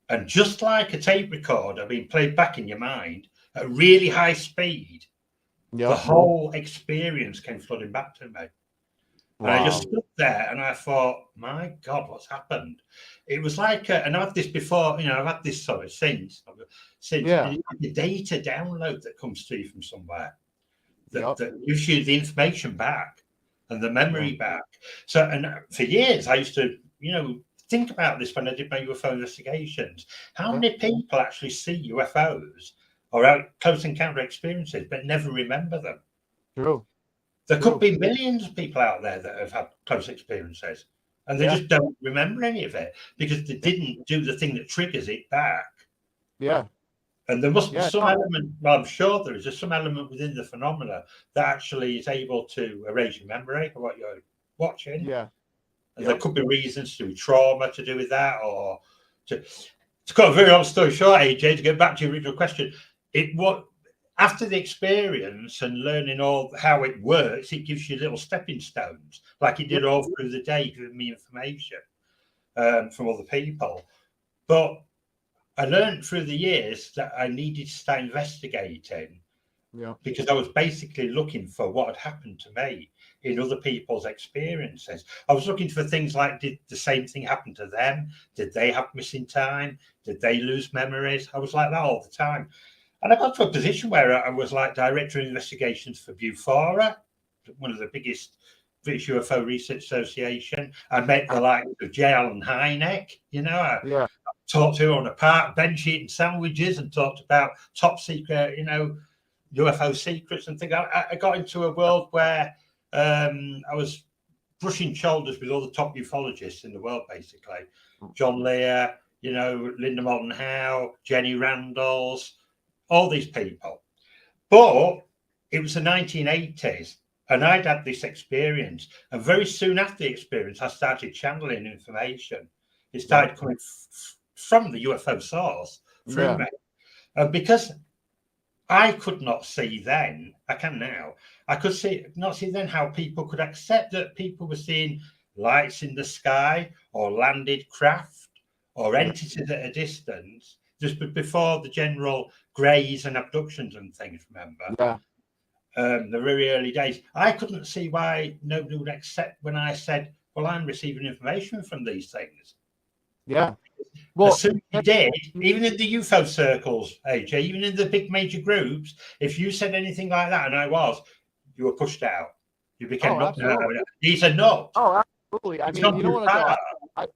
And just like a tape recorder being played back in your mind at really high speed, the whole experience came flooding back to me. And I just stood there and I thought, my God, what's happened? It was like, and I've had this before, you know, I've had this sort of since the data download that comes to you from somewhere that gives you the information back and the memory back. So, and for years, I used to, you know, think about this when I did my UFO investigations. How many people actually see UFOs or have close encounter experiences but never remember them? True. There could be millions of people out there that have had close experiences and they just don't remember any of it because they didn't do the thing that triggers it back. Yeah. And there must be some element, well, I'm sure there is some element within the phenomena that actually is able to erase your memory of what you're watching. Yeah. And there could be reasons to trauma to do with that, or to cut a very long story short, AJ, to get back to your original question, after the experience and learning all how it works, it gives you little stepping stones, like it did all through the day, giving me information from other people. But I learned through the years that I needed to start investigating because I was basically looking for what had happened to me in other people's experiences. I was looking for things like, did the same thing happen to them? Did they have missing time? Did they lose memories? I was like that all the time. And I got to a position where I was like director of investigations for Bufora, one of the biggest British UFO Research Association. I met the likes of J. Allen Hynek, you know, I talked to her on a park bench eating sandwiches and talked about top secret, you know, UFO secrets and things. I got into a world where I was brushing shoulders with all the top ufologists in the world, basically. John Lear, you know, Linda Moulton Howe, Jenny Randalls, all these people. But it was the 1980s and I'd had this experience. And very soon after the experience, I started channeling information. It started coming from the UFO source through me. And because I could not see then, I can now, I could not see then how people could accept that people were seeing lights in the sky or landed craft or entities at a distance just before the general greys and abductions and things, remember? The very early days. I couldn't see why nobody would accept when I said, well, I'm receiving information from these things. Yeah. Well, as soon as you did, even in the UFO circles, AJ, even in the big major groups, if you said anything like that, and you were pushed out. You became these are not. Oh, absolutely. I mean, you know what?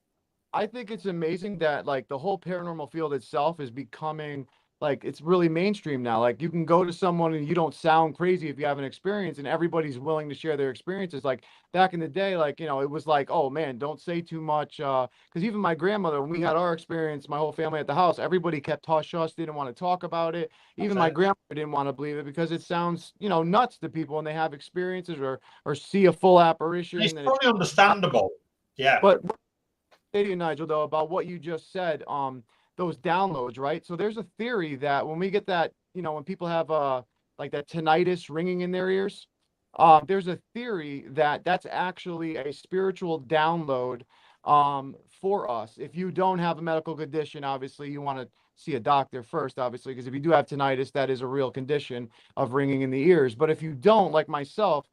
I think it's amazing that like the whole paranormal field itself is becoming like it's really mainstream now. Like you can go to someone and you don't sound crazy if you have an experience, and everybody's willing to share their experiences. Like back in the day, like, you know, it was like, oh man, don't say too much. Because even my grandmother, when we had our experience, my whole family at the house, everybody kept hush-hush, didn't want to talk about it. Even my grandmother didn't want to believe it because it sounds, you know, nuts to people when they have experiences or see a full apparition. It's totally understandable. Yeah. But say to you, Nigel, though, about what you just said, those downloads, right? So there's a theory that when we get that, you know, when people have like that tinnitus ringing in their ears, there's a theory that that's actually a spiritual download for us. If you don't have a medical condition, obviously you want to see a doctor first, obviously, because if you do have tinnitus, that is a real condition of ringing in the ears. But if you don't, like myself,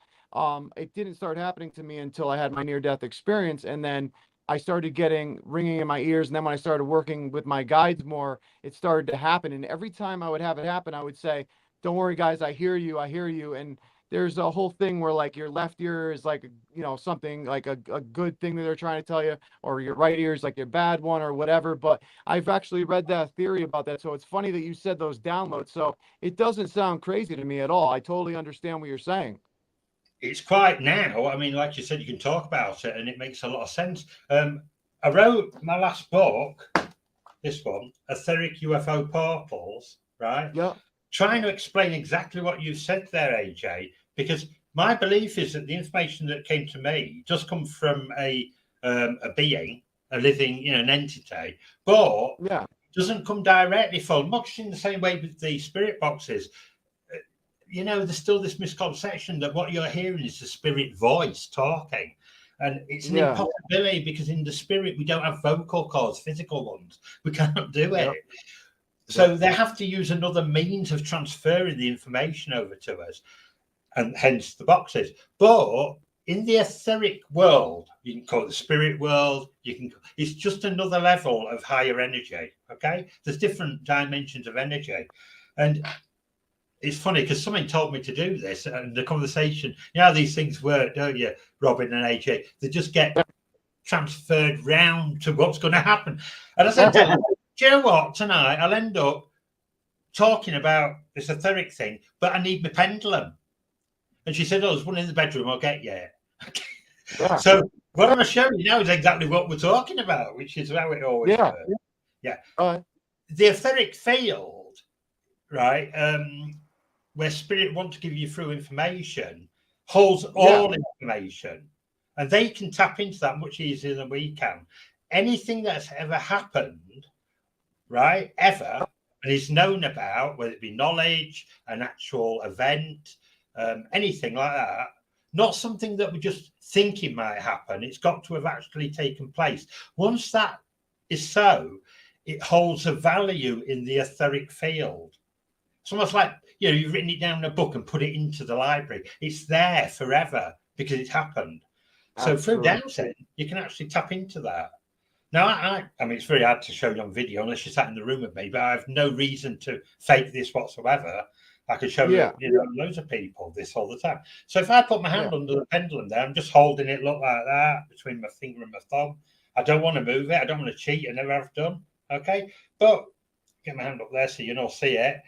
it didn't start happening to me until I had my near-death experience, and then I started getting ringing in my ears. And then when I started working with my guides more, it started to happen. And every time I would have it happen, I would say, "Don't worry, guys, I hear you, I hear you." And there's a whole thing where like your left ear is like, you know, something like a good thing that they're trying to tell you, or your right ear is like your bad one or whatever. But I've actually read that theory about that. So it's funny that you said those downloads. So it doesn't sound crazy to me at all. I totally understand what you're saying. It's quite now. I mean, like you said, you can talk about it and it makes a lot of sense. I wrote my last book, this one, Etheric UFO Portals, right? Yeah. Trying to explain exactly what you said there, AJ, because my belief is that the information that came to me just comes from a being, a living, you know, an entity, but yeah, doesn't come directly from, much in the same way with the spirit boxes. You know, there's still this misconception that what you're hearing is the spirit voice talking. And it's an impossibility because in the spirit, we don't have vocal cords, physical ones. We can't do it. Yep. So they have to use another means of transferring the information over to us, and hence the boxes. But in the etheric world, you can call it the spirit world, it's just another level of higher energy, okay? There's different dimensions of energy. And it's funny because somebody told me to do this, and the conversation, you know how these things work, don't you, Robin and AJ? They just get transferred round to what's going to happen. And I said to her, do you know what, tonight I'll end up talking about this etheric thing, but I need my pendulum. And she said, oh, there's one in the bedroom, I'll get you. So what I'm going to show you now is exactly what we're talking about, which is how it always works. Yeah. The etheric field, right, where spirit want to give you through information, holds all information, and they can tap into that much easier than we can. Anything that's ever happened, right, ever, and is known about, whether it be knowledge, an actual event, anything like that, not something that we're just thinking might happen. It's got to have actually taken place. Once that is so, it holds a value in the etheric field. It's almost like, you know, you've written it down in a book and put it into the library. It's there forever because it's happened. So through dancing, you can actually tap into that. Now, I mean, it's very hard to show you on video unless you sat in the room with me, but I have no reason to fake this whatsoever. I could show you know, loads of people this all the time. So if I put my hand under the pendulum there, I'm just holding it, look like that, between my finger and my thumb. I don't want to move it. I don't want to cheat. I never have done. Okay. But get my hand up there so you can all see it.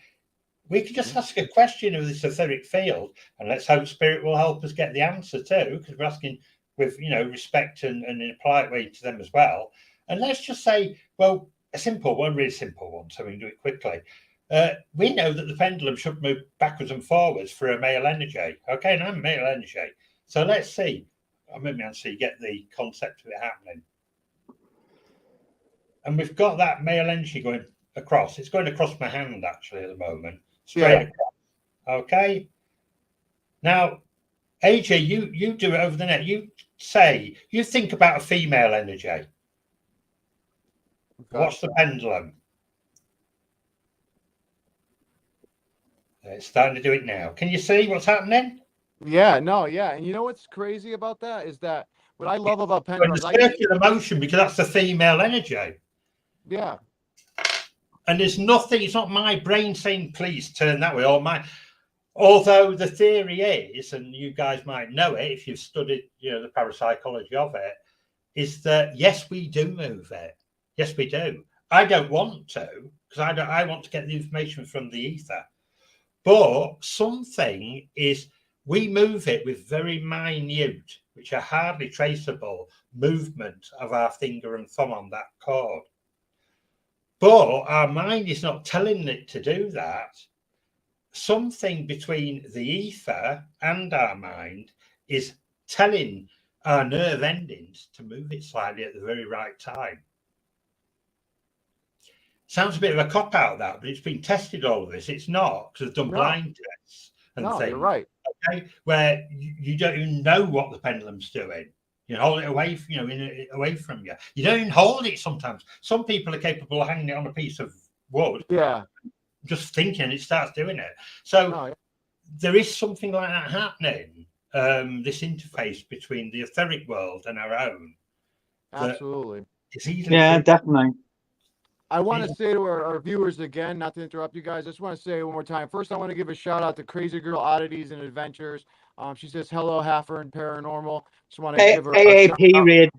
We could just ask a question of this etheric field, and let's hope spirit will help us get the answer too, because we're asking with, you know, respect and in a polite way to them as well. And let's just say, well, a simple one, really simple one, so we can do it quickly. We know that the pendulum should move backwards and forwards for a male energy. Okay, and I'm male energy. So let's see. I'll move my hand so you get the concept of it happening. And we've got that male energy going across. It's going across my hand actually at the moment. Straight across. Okay. Now, AJ, you do it over the net. You think about a female energy. Okay. Watch the pendulum. It's starting to do it now. Can you see what's happening? Yeah, no, yeah. And you know what's crazy about that is that what I love about pendulums, circular motion, because that's the female energy. Yeah. And there's nothing, it's not my brain saying, please turn that way, or my, although the theory is, and you guys might know it if you've studied, you know, the parapsychology of it, is that yes, we do move it. Yes, we do. I don't want to, because I want to get the information from the ether. But something is, we move it with very minute, which are hardly traceable, movement of our finger and thumb on that cord. But our mind is not telling it to do that. Something between the ether and our mind is telling our nerve endings to move it slightly at the very right time. Sounds a bit of a cop-out, that, but it's been tested, all of this. It's not, because they've done blind tests and things. You're right. Okay, where you don't even know what the pendulum's doing. You hold it away, you know, away from you. You don't even hold it sometimes. Some people are capable of hanging it on a piece of wood. Yeah. Just thinking it starts doing it. So there is something like that happening. this interface between the etheric world and our own. Absolutely. It's easily definitely. I want to say to our viewers again, not to interrupt you guys, I just want to say one more time. First, I want to give a shout out to Crazy Girl Oddities and Adventures. She says, hello, Haffer and Paranormal. Just want to give her a shout AAP out. raid.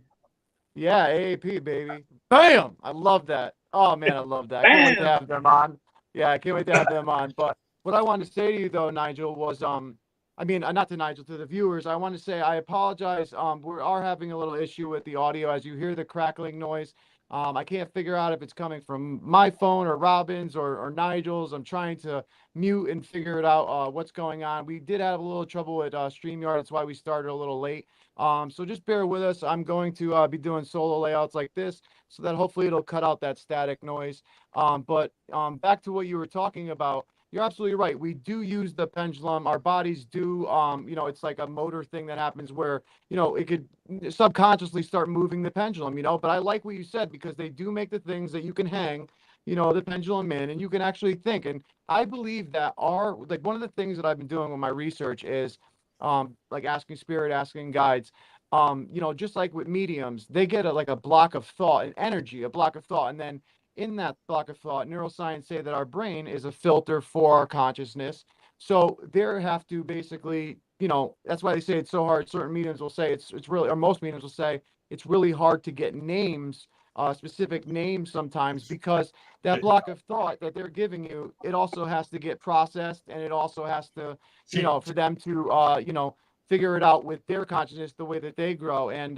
Yeah, AAP, baby. Bam! I love that. Oh, man, I love that. I can't wait to have them on. Yeah, I can't wait to have them on. But what I wanted to say to you, though, Nigel, was, I mean, not to Nigel, to the viewers, I want to say I apologize. We are having a little issue with the audio as you hear the crackling noise. I can't figure out if it's coming from my phone or Robin's or Nigel's. I'm trying to mute and figure it out what's going on. We did have a little trouble with StreamYard. That's why we started a little late. So just bear with us. I'm going to be doing solo layouts like this so that hopefully it'll cut out that static noise. But back to what you were talking about. You're absolutely right. We do use the pendulum. Our bodies do, you know, it's like a motor thing that happens where, you know, it could subconsciously start moving the pendulum, you know, but I like what you said because they do make the things that you can hang, you know, the pendulum in and you can actually think. And I believe that like one of the things that I've been doing with my research is like asking spirit, asking guides, you know, just like with mediums, they get like a block of thought and energy, a block of thought. And then in that block of thought, neuroscience say that our brain is a filter for our consciousness. So they have to basically, you know, that's why they say it's so hard. Certain mediums will say it's really, or most mediums will say it's really hard to get names, specific names sometimes because that block of thought that they're giving you, it also has to get processed and it also has to, you know, for them to, you know, figure it out with their consciousness the way that they grow. And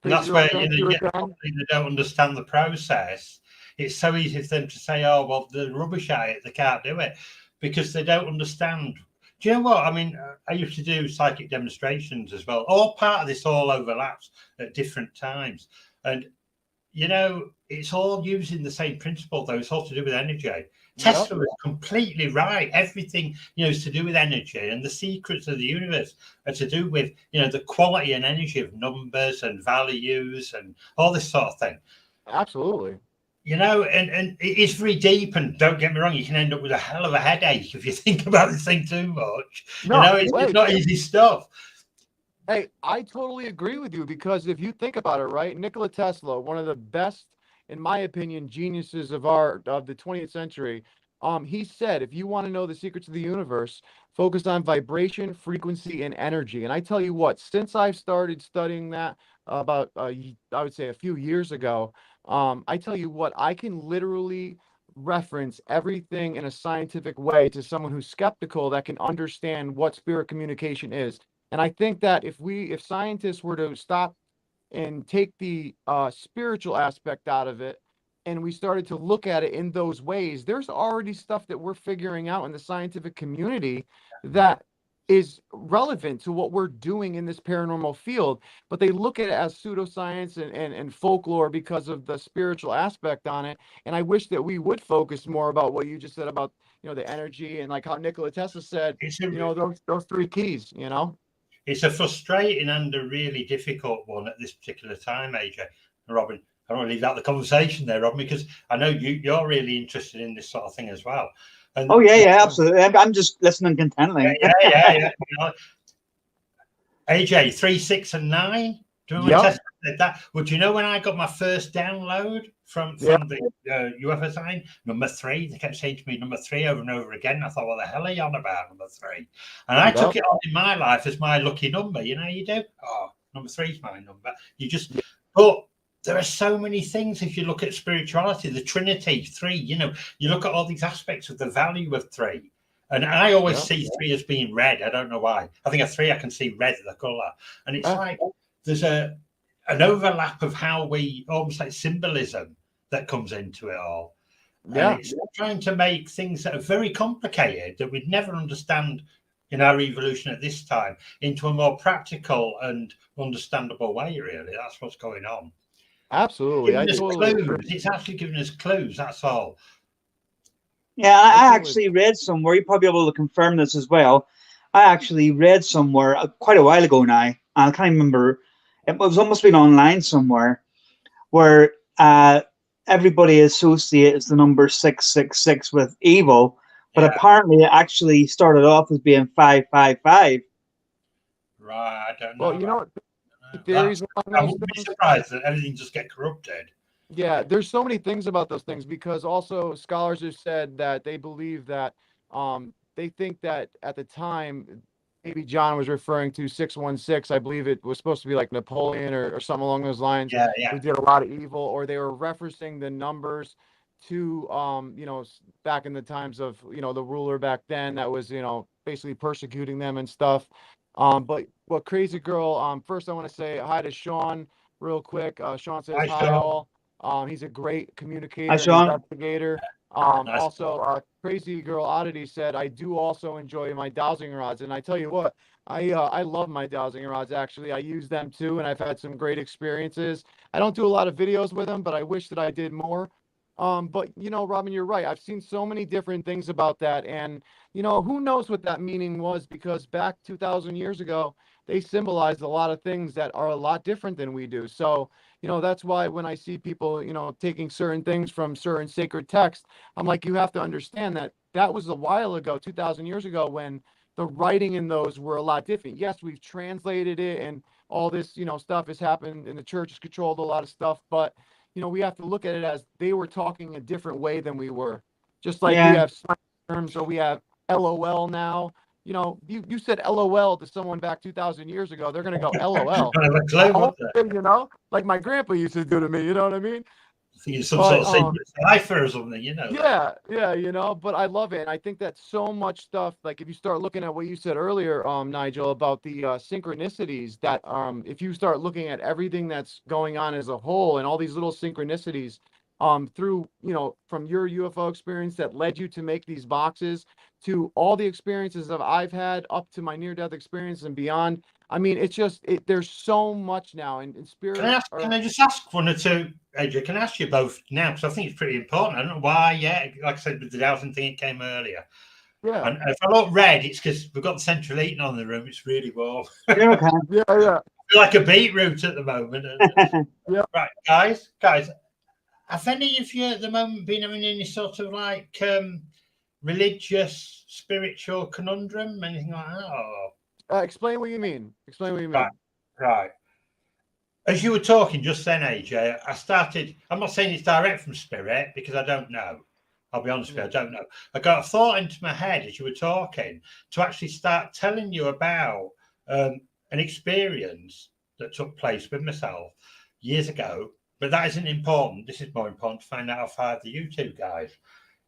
that's where you get people that don't understand the process. It's so easy for them to say, oh, well, the rubbish at it, they can't do it because they don't understand. Do you know what? I mean, I used to do psychic demonstrations as well. All part of this all overlaps at different times. And, you know, it's all using the same principle, though. It's all to do with energy. Tesla was completely right. Everything, you know, is to do with energy, and the secrets of the universe are to do with, you know, the quality and energy of numbers and values and all this sort of thing. Absolutely. You know, and it is very deep, and don't get me wrong, you can end up with a hell of a headache if you think about this thing too much. No, you know, it's not easy stuff. Hey, I totally agree with you because if you think about it, right, Nikola Tesla, one of the best, in my opinion, geniuses of the 20th century, he said, if you want to know the secrets of the universe, focus on vibration, frequency, and energy. And I tell you what, since I've started studying that about, I would say a few years ago, I tell you what, I can literally reference everything in a scientific way to someone who's skeptical that can understand what spirit communication is. And I think that if scientists were to stop and take the spiritual aspect out of it, and we started to look at it in those ways, there's already stuff that we're figuring out in the scientific community that is relevant to what we're doing in this paranormal field, but they look at it as pseudoscience and folklore because of the spiritual aspect on it. And I wish that we would focus more about what you just said about, you know, the energy and like how Nikola Tesla said, you know, those three keys, you know. It's a frustrating and a really difficult one at this particular time, AJ. Robin, I don't want to leave out the conversation there, Robin, because I know you're really interested in this sort of thing as well. And, oh, yeah, absolutely. I'm just listening contently. Yeah. You know, AJ, 3, 6, and 9. Do you remember that? Well, do you know when I got my first download from the UFO sign? Number 3. They kept saying to me, number 3 over and over again. I thought, what the hell are you on about, number 3? And I took it on in my life as my lucky number. You know, you do. Oh, number 3 is my number. You just, but there are so many things. If you look at spirituality, the Trinity, 3, you know, you look at all these aspects of the value of 3. And I always see 3 as being red. I don't know why. I think a 3, I can see red, the color. And it's like there's an overlap of how we, almost like symbolism that comes into it all. Yeah. And it's trying to make things that are very complicated that we'd never understand in our evolution at this time into a more practical and understandable way, really. That's what's going on. Absolutely. It's actually giving us clues, that's all. Yeah, I actually read somewhere, you'll probably be able to confirm this as well. I actually read somewhere quite a while ago now, I can't remember, it was almost been online somewhere, where everybody associates the number 666 with evil, but apparently it actually started off as being 555. Right, I don't know. Well, you know what? That. Theories I along those wouldn't be things. surprised that everything just get corrupted. Yeah, there's so many things about those things because also scholars have said that they believe that they think that at the time maybe John was referring to 616. I believe it was supposed to be like Napoleon or something along those lines Yeah, yeah. who did a lot of evil, or they were referencing the numbers to back in the times of the ruler back then that was basically persecuting them and stuff. But what crazy girl, first I want to say hi to Sean real quick. Sean says Hi, hi Sean. all. He's a great Hi, communicator and Sean. investigator. Nice. Also, Crazy Girl Oddity said, I do also enjoy my dowsing rods. And I tell you what, I love my dowsing rods, actually. I use them too, and I've had some great experiences. I don't do a lot of videos with them, but I wish that I did more. But, Robin, you're right. I've seen so many different things about that. And, who knows what that meaning was, because back 2,000 years ago, they symbolized a lot of things that are a lot different than we do. So, that's why when I see people, taking certain things from certain sacred texts, I'm like, you have to understand that that was a while ago, 2,000 years ago, when the writing in those were a lot different. Yes, we've translated it and all this, stuff has happened and the church has controlled a lot of stuff, but, we have to look at it as they were talking a different way than we were. Just like we Yeah. have slang terms or we have LOL now. You said LOL to someone back 2,000 years ago, they're going to go LOL. I have a clue, wouldn't they? Like my grandpa used to do to me, you know what I mean? I think it's some But, sort of secret cipher or something, yeah, but I love it. And I think that so much stuff, like if you start looking at what you said earlier, Nigel, about the synchronicities that if you start looking at everything that's going on as a whole and all these little synchronicities through, from your UFO experience that led you to make these boxes to all the experiences that I've had up to my near-death experience and beyond. I mean, it's just there's so much now in spirit. Can I just ask one or two, AJ? Can I ask you both now? Because I think it's pretty important. I don't know why yet. Like I said, with the dowsing thing, it came earlier. Yeah. And if I look red, it's because we've got the central heating on in the room. It's really warm. You're okay. Yeah. I feel like a beetroot at the moment. Yeah. Right, guys, have any of you at the moment been having any sort of like religious, spiritual conundrum, anything like that? Or? Explain what you mean. Right. As you were talking just then, AJ, I'm not saying it's direct from spirit because I don't know. I'll be honest with you, I don't know. I got a thought into my head as you were talking to actually start telling you about an experience that took place with myself years ago. But that isn't important. This is more important to find out how far the you two guys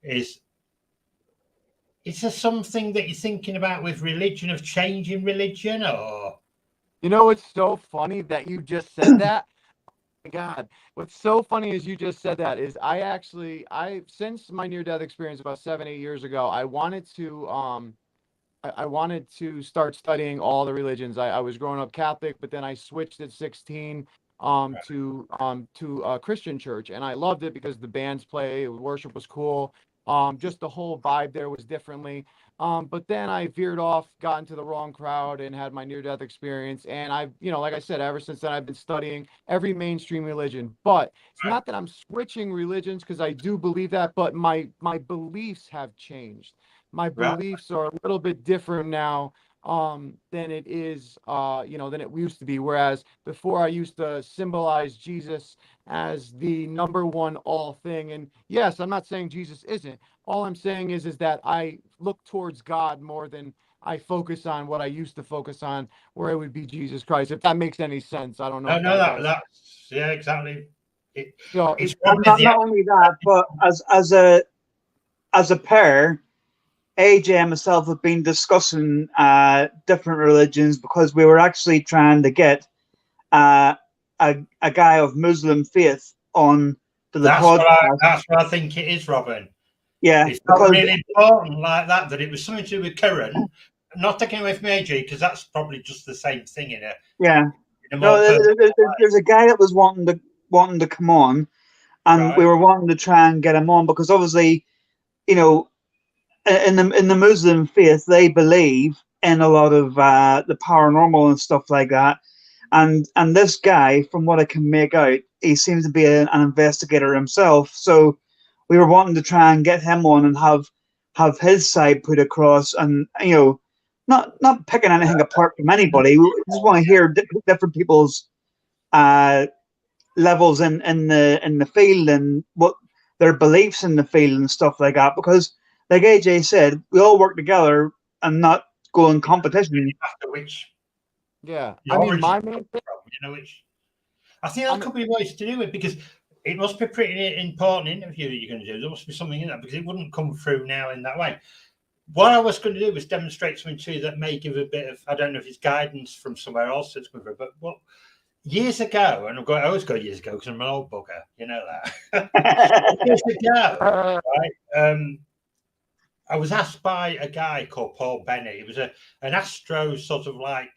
is there something that you're thinking about with religion, of changing religion, or? It's so funny that you just said that. Oh my God, what's so funny is you just said that is since my near-death experience about 7-8 years ago, I wanted to start studying all the religions. I was growing up Catholic, but then I switched at 16 to a Christian church, and I loved it because the bands play, worship was cool. Just the whole vibe there was differently. But then I veered off, got into the wrong crowd, and had my near-death experience. And I've, like I said, ever since then, I've been studying every mainstream religion. But it's not that I'm switching religions, because I do believe that, but my beliefs have changed. My beliefs are a little bit different now than it is, than it used to be. Whereas before I used to symbolize Jesus as the number one all thing. And yes, I'm not saying Jesus isn't. All I'm saying is that I look towards God more than I focus on what I used to focus on, where it would be Jesus Christ. If that makes any sense, I don't know. That's yeah, exactly. It's not only that, but as a pair, AJ and myself have been discussing different religions because we were actually trying to get a guy of Muslim faith on to the podcast. That's what I think it is, Robin. Yeah, it's not really important like that. That it was something to do with current. Not taking away from AJ, because that's probably just the same thing in a. Yeah. There's a guy that was wanting to come on, and we were wanting to try and get him on because obviously, in the Muslim faith, they believe in a lot of the paranormal and stuff like that. And this guy, from what I can make out, he seems to be an investigator himself. So we were wanting to try and get him on and have his side put across, and not picking anything apart from anybody. We just want to hear different people's levels in the field and what their beliefs in the field and stuff like that. Because, like AJ said, we all work together and not go in competition. After which, yeah, I mean, my main thing, which I think that could be ways to do it, because it must be a pretty important interview that you're going to do. There must be something in that, because it wouldn't come through now in that way. What I was going to do was demonstrate something to you that may give a bit of, I don't know if it's guidance from somewhere else that's coming through, but what years ago, and I always go years ago because I'm an old bugger, you know that. Years ago, right, I was asked by a guy called Paul Bennett. He was an astro sort of like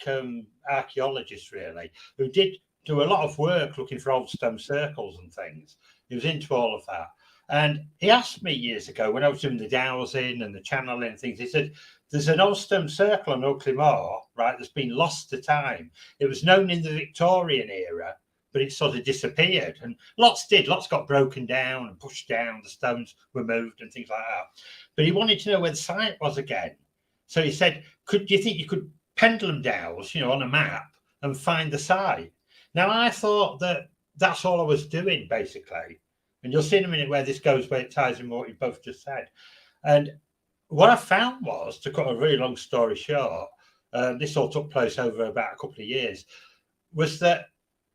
archaeologist, really, who did do a lot of work looking for old stone circles and things. He was into all of that. And he asked me years ago when I was doing the dowsing and the channeling and things, he said, there's an old stone circle on Oakley Moor, right, that's been lost to time. It was known in the Victorian era, but it sort of disappeared. And lots got broken down and pushed down. The stones were moved and things like that. But he wanted to know where the site was again. So he said, do you think you could pendulum dowse, on a map and find the site? Now, I thought that that's all I was doing, basically. And you'll see in a minute where this goes, where it ties in what you both just said. And what I found was, to cut a really long story short, this all took place over about a couple of years, was that,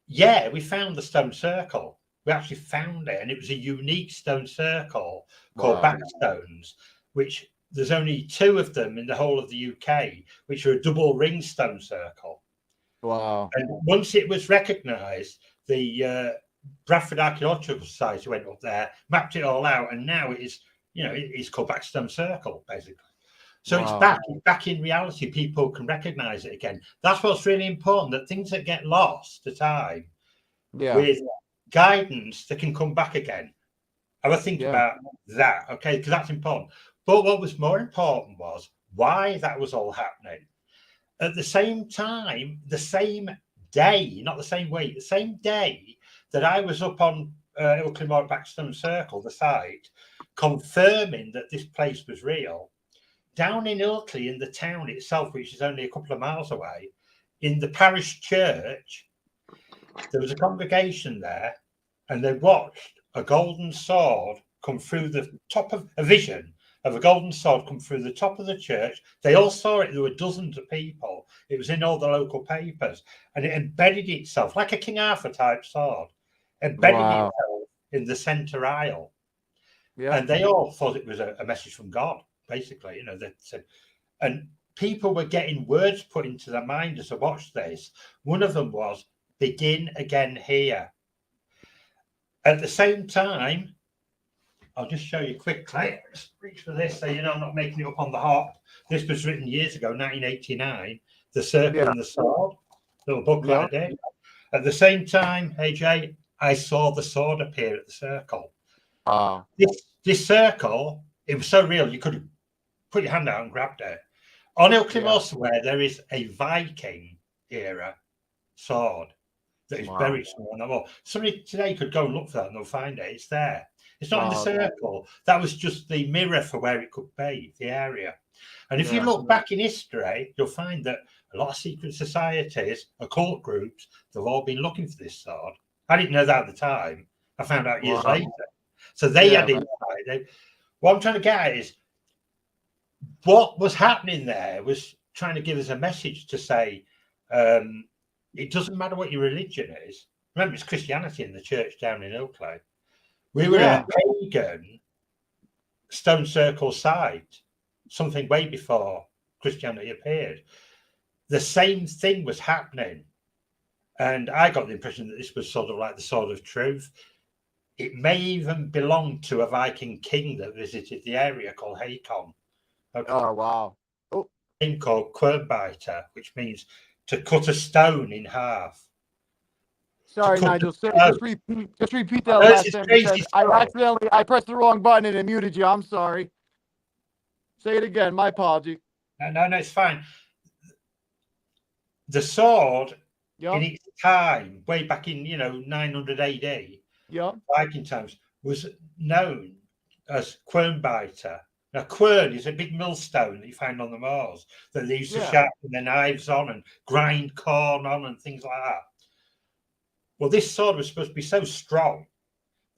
yeah, we found the stone circle. We actually found it, and it was a unique stone circle called Backstones, which there's only 2 of them in the whole of the UK, which are a double ring stone circle. Wow. And once it was recognised, the Bradford Archaeological Society went up there, mapped it all out, and now it is, it's called Backstone Circle, basically. So it's back in reality. People can recognise it again. That's what's really important, that things that get lost to time, with guidance, they can come back again. I would think about that, okay, because that's important. But what was more important was why that was all happening. At the same time, the same day, not the same week, the same day that I was up on Ilkley Moor Backstone Circle, the site, confirming that this place was real, down in Ilkley, in the town itself, which is only a couple of miles away, in the parish church, there was a congregation there, and they watched a golden sword come through the top of a vision of a golden sword come through the top of the church. They all saw it. There were dozens of people. It was in all the local papers, and it embedded itself like a King Arthur type sword, embedded itself in the centre aisle. And they all thought it was a message from God, basically. They said, and people were getting words put into their mind as I watched this. One of them was, begin again here. At the same time, I'll just show you quickly. Let's reach for this so I'm not making it up on the hop. This was written years ago, 1989. The Circle and the Sword, little booklet I did. At the same time, AJ, I saw the sword appear at the circle. This circle, it was so real, you could have put your hand out and grabbed it. On Ilkley Moor somewhere, there is a Viking era sword that is buried somewhere on the wall. Somebody today could go and look for that and they'll find it. It's there. It's not in the circle. That was just the mirror for where it could be, the area. And if you look back in history, you'll find that a lot of secret societies, occult groups, they've all been looking for this sword. I didn't know that at the time. I found out years later. So they had insight. What I'm trying to get at is what was happening there was trying to give us a message to say, it doesn't matter what your religion is. Remember, it's Christianity in the church down in Ilkley. We were a pagan stone circle site, something way before Christianity appeared. The same thing was happening. And I got the impression that this was sort of like the sword of truth. It may even belong to a Viking king that visited the area called Hakon. Okay. Oh, wow. A thing called Quernbiter, which means to cut a stone in half. Sorry, Nigel. Just repeat that last sentence. I pressed the wrong button and it muted you. I'm sorry. Say it again. My apology. No, it's fine. The sword in its time, way back in 900 AD, Viking times, was known as Quernbiter, A quern is a big millstone that you find on the moors that they used to sharpen their knives on and grind corn on and things like that. Well, this sword was supposed to be so strong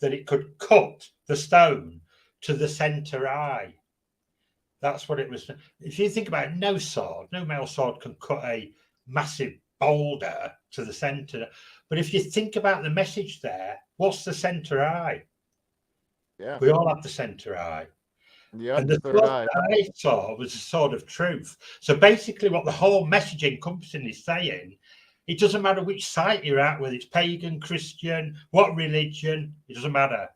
that it could cut the stone to the center eye. That's what it was. If you think about it, no male sword can cut a massive boulder to the center. But if you think about the message there, what's the center eye? Yeah. We all have the center eye. Yeah, and the third sword eye. that I saw was a sword of truth. So basically what the whole message encompassing is saying, it doesn't matter which site you're at, whether it's pagan, Christian, what religion, it doesn't matter.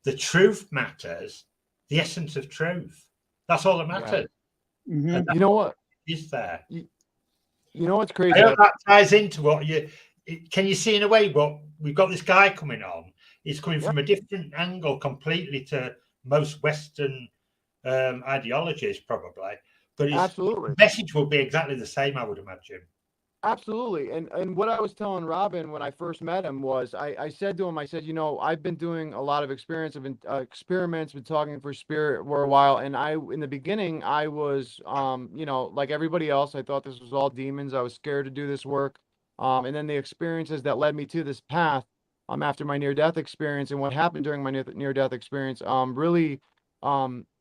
The truth matters, the essence of truth. That's all that matters. Mm-hmm. And You know what? is there. You know what's crazy? I hope that ties into what can you see in a way, but we've got this guy coming on. He's coming from a different angle completely to most Western ideologies, probably. But his message will be exactly the same, I would imagine. Absolutely. And what I was telling Robin when I first met him was I said to him, I said, I've been doing a lot of experiments, been talking for spirit for a while. And in the beginning, I was, like everybody else, I thought this was all demons. I was scared to do this work. And then the experiences that led me to this path, after my near-death experience and what happened during my near-death experience, really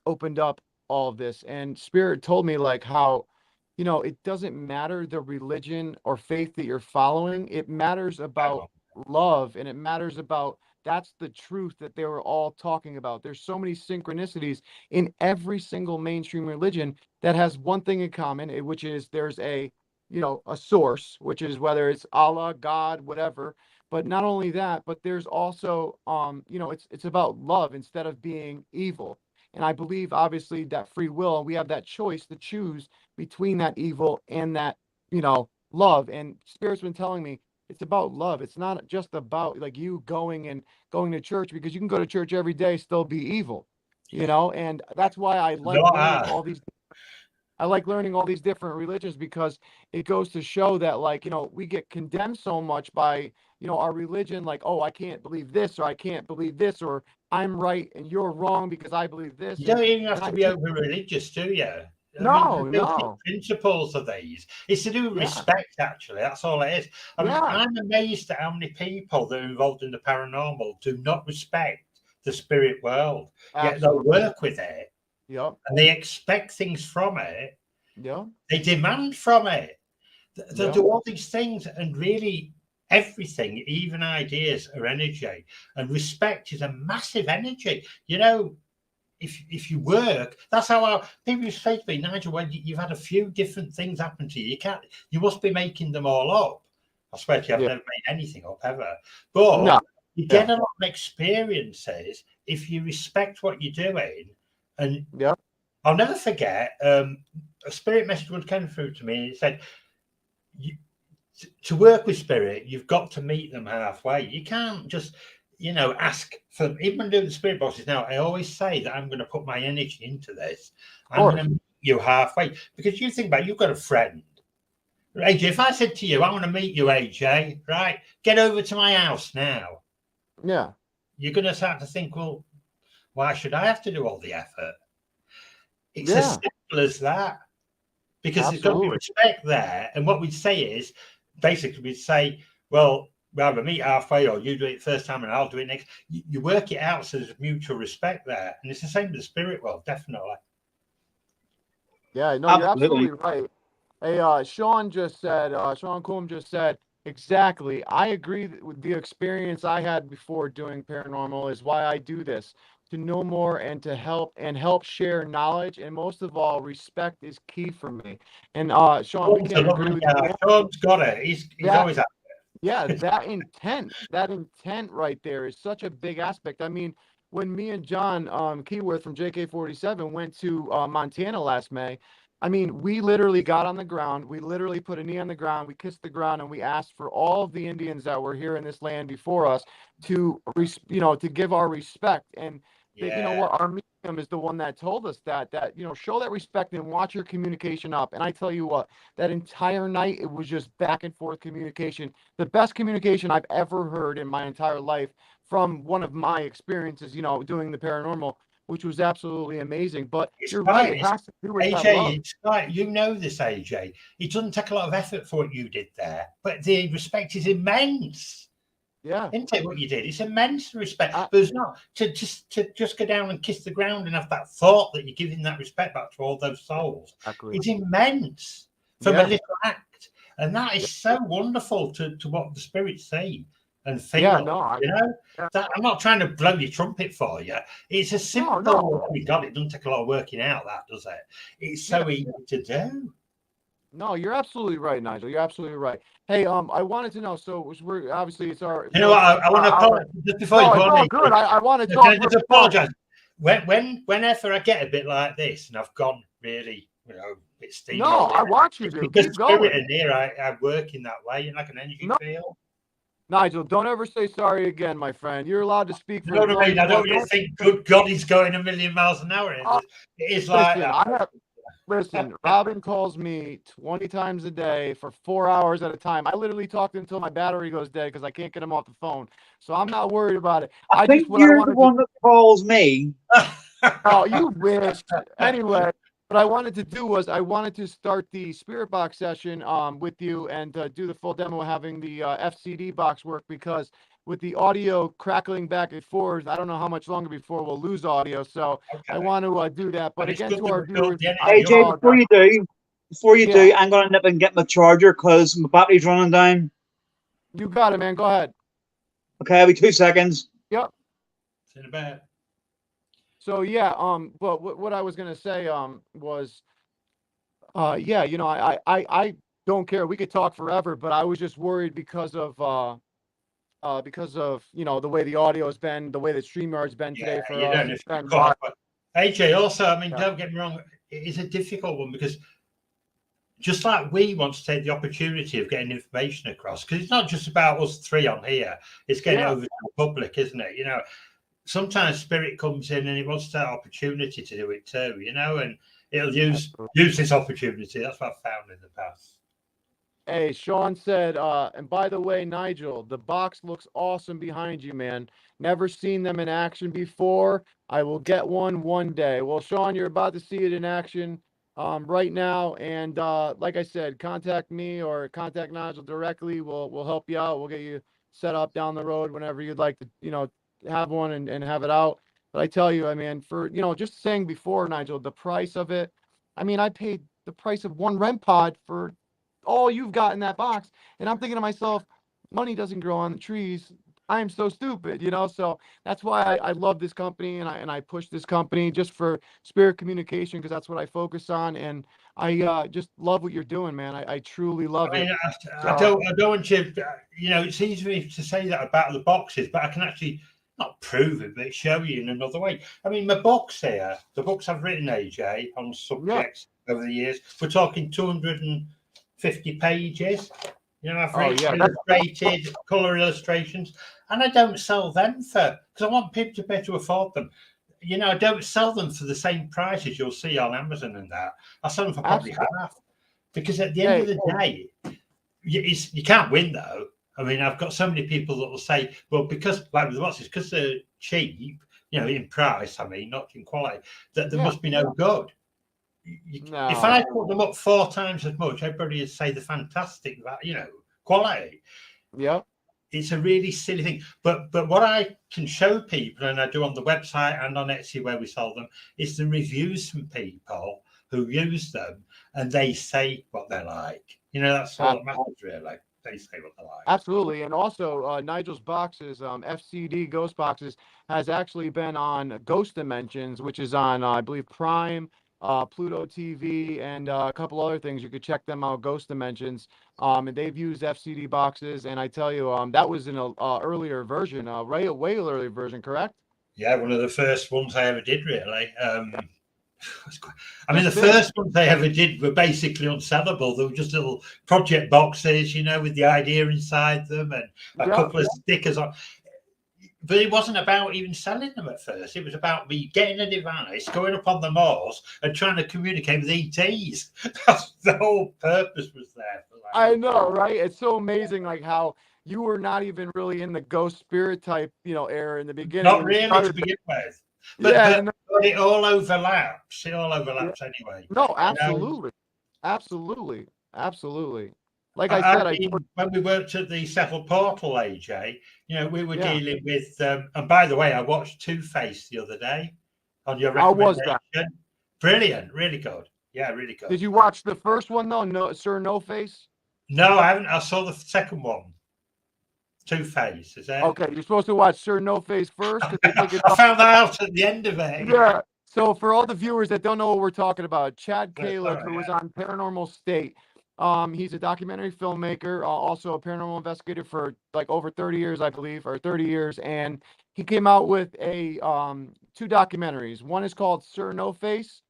opened up all of this. And spirit told me like how, it doesn't matter the religion or faith that you're following. It matters about love, and it matters about that's the truth that they were all talking about. There's so many synchronicities in every single mainstream religion that has one thing in common, which is there's a source, which is whether it's Allah, God, whatever. But not only that, but there's also, it's about love instead of being evil. And I believe, obviously, that free will, we have that choice to choose between that evil and that, love. And Spirit's been telling me it's about love. It's not just about like you going to church, because you can go to church every day, still be evil, and that's why I like learning all these different religions, because it goes to show that, like, we get condemned so much by, our religion, like, oh, I can't believe this, or I can't believe this, or I'm right and you're wrong because I believe this. You don't even have to be over religious, do you? No. Principles of these. It's to do with respect, actually. That's all it is. I'm amazed at how many people that are involved in the paranormal do not respect the spirit world. Yet they'll work with it. Yep. And they expect things from it. Yeah. They demand from it. They'll do all these things, and really everything, even ideas, are energy. And respect is a massive energy. If you work, that's how people say to me, Nigel, when you've had a few different things happen to you, you must be making them all up. I swear to you, I've never made anything up ever. But you get a lot of experiences if you respect what you're doing. And I'll never forget, a spirit message would come through to me, and it said, to work with spirit, you've got to meet them halfway. You can't just, ask for, even when doing the spirit boxes now, I always say that I'm going to put my energy into this. I'm going to meet you halfway. Because you think about it, you've got a friend. AJ, if I said to you, I want to meet you, AJ, right, get over to my house now. Yeah. You're going to start to think, well, why should I have to do all the effort? It's as simple as that. Because there's got to be respect there. And what we'd say is, basically, we'd say, well, we either meet halfway, or you do it first time and I'll do it next. You work it out so there's mutual respect there. And it's the same with the spirit world, definitely. Yeah, no, you're absolutely right. Hey, Sean Coombe just said, exactly. I agree with the experience I had before doing paranormal is why I do this. To know more and to help share knowledge, and most of all, respect is key for me. And Sean, we can't agree with you. Sean's got it. He's always at it. Yeah, that intent right there is such a big aspect. I mean, when me and John Keyworth from JK47 went to Montana last May, I mean, we literally got on the ground. We literally put a knee on the ground. We kissed the ground, and we asked for all of the Indians that were here in this land before us to give our respect. And our medium is the one that told us that show that respect and watch your communication up. And I tell you what, that entire night, it was just back and forth communication. The best communication I've ever heard in my entire life from one of my experiences, doing the paranormal, which was absolutely amazing. But It's you're right. right, it has to do with that AJ, love. it's like, you know this, AJ. It doesn't take a lot of effort for what you did there, but the respect is immense. Yeah. Isn't it what you did? It's immense respect. But it's not to just go down and kiss the ground and have that thought that you're giving that respect back to all those souls. Exactly. It's immense from a little act. And that is so wonderful to what the spirits say and feel. Yeah, no, that, I'm not trying to blow your trumpet for you. It's a simple. Oh my God, it doesn't take a lot of working out, that does it? It's so easy to do. No, you're absolutely right, Nigel. You're absolutely right. Hey, I wanted to know. So we're obviously it's our. You know what? I want to apologize just before you go on. Good. I want to talk. Can I just apologize? Whenever I get a bit like this, and I've gone really, a bit steamy. No, I want you to because keep going. In here, I work in that way, and like an energy feel. Nigel, don't ever say sorry again, my friend. You're allowed to speak. You know what I mean? I don't really think, good God, he's going a million miles an hour. It is like that. Listen, Robin calls me 20 times a day for 4 hours at a time. I literally talk until my battery goes dead because I can't get him off the phone. So I'm not worried about it. I think you're the one that calls me. Oh, you wish. Anyway, what I wanted to do was I wanted to start the spirit box session with you and do the full demo having the FCD box work, because with the audio crackling back and forth, I don't know how much longer before we'll lose audio. So I want to do that. But again, to our viewers, AJ, before you do, I'm going to nip and get my charger because my battery's running down. You got it, man. Go ahead. Okay, I'll be 2 seconds. Yep. In a bit. So yeah, but what I was gonna say was, yeah, I don't care. We could talk forever, but I was just worried because of the way the audio has been, the way the StreamYard's been today for us. AJ, also, I mean, don't get me wrong, it is a difficult one because just like we want to take the opportunity of getting information across, because it's not just about us three on here, it's getting over to the public, isn't it? Sometimes spirit comes in and it wants that opportunity to do it too, and it'll use this opportunity. That's what I've found in the past. Hey, Sean said, and by the way, Nigel, the box looks awesome behind you, man. Never seen them in action before. I will get one day. Well, Sean, you're about to see it in action right now. And like I said, contact me or contact Nigel directly. We'll help you out. We'll get you set up down the road whenever you'd like to, have one and have it out. But I tell you, I mean, for, just saying before, Nigel, the price of it, I mean, I paid the price of one REM-Pod for all you've got in that box. And I'm thinking to myself, money doesn't grow on the trees. I am so stupid, so that's why I love this company and I push this company just for spirit communication, because that's what I focus on. And I just love what you're doing, man. I truly love it. I don't want you, it's easy for me to say that about the boxes, but I can actually not prove it, but show you in another way. I mean, my books here, the books I've written, AJ, on subjects over the years, we're talking 250 pages. I've written illustrated colour illustrations, and I don't sell them because I want people to be able to afford them. I don't sell them for the same price as you'll see on Amazon and that. I sell them for probably half, because at the end of the day, you can't win though. I mean, I've got so many people that will say, well, because like with the boxes, because they're cheap, in price, I mean, not in quality, that there must be no good. No. If I put them up 4 times as much, everybody would say the fantastic, quality. Yeah, it's a really silly thing. But what I can show people, and I do on the website and on Etsy where we sell them, is the reviews from people who use them, and they say what they're like. That's all that matters, really. They say what they like. Absolutely. And also, Nigel's boxes, FCD Ghost Boxes, has actually been on Ghost Dimensions, which is on, I believe, Prime, Pluto TV, and a couple other things. You could check them out, Ghost Dimensions. And they've used FCD boxes, and I tell you, that was in an earlier version, way earlier version, correct? Yeah, one of the first ones I ever did, really. I mean, the first ones I ever did were basically unsellable. They were just little project boxes, with the idea inside them and a couple of stickers on. But it wasn't about even selling them at first. It was about me getting a device, going up on the moors and trying to communicate with ETs. That's the whole purpose was there. For that. I know, right? It's so amazing, like how you were not even really in the ghost spirit type, era in the beginning. Not really to begin with. But it all overlaps. It all overlaps anyway. No, absolutely. Absolutely. Like I said, when we worked at the Settle Portal, AJ, we were dealing with, and by the way, I watched Two-Face the other day on your recommendation. How was that? Brilliant, really good. Yeah, really good. Did you watch the first one though? No, Sir No Face? No, I haven't. I saw the second one. Two-Face, is that? Okay, you're supposed to watch Sir No Face first. I found that out at the end of it. Yeah. So for all the viewers that don't know what we're talking about, Chad Kalick, who was on Paranormal State, he's a documentary filmmaker, also a paranormal investigator for like over 30 years, I believe, or 30 years. And he came out with a 2 documentaries. One is called Sir No Face,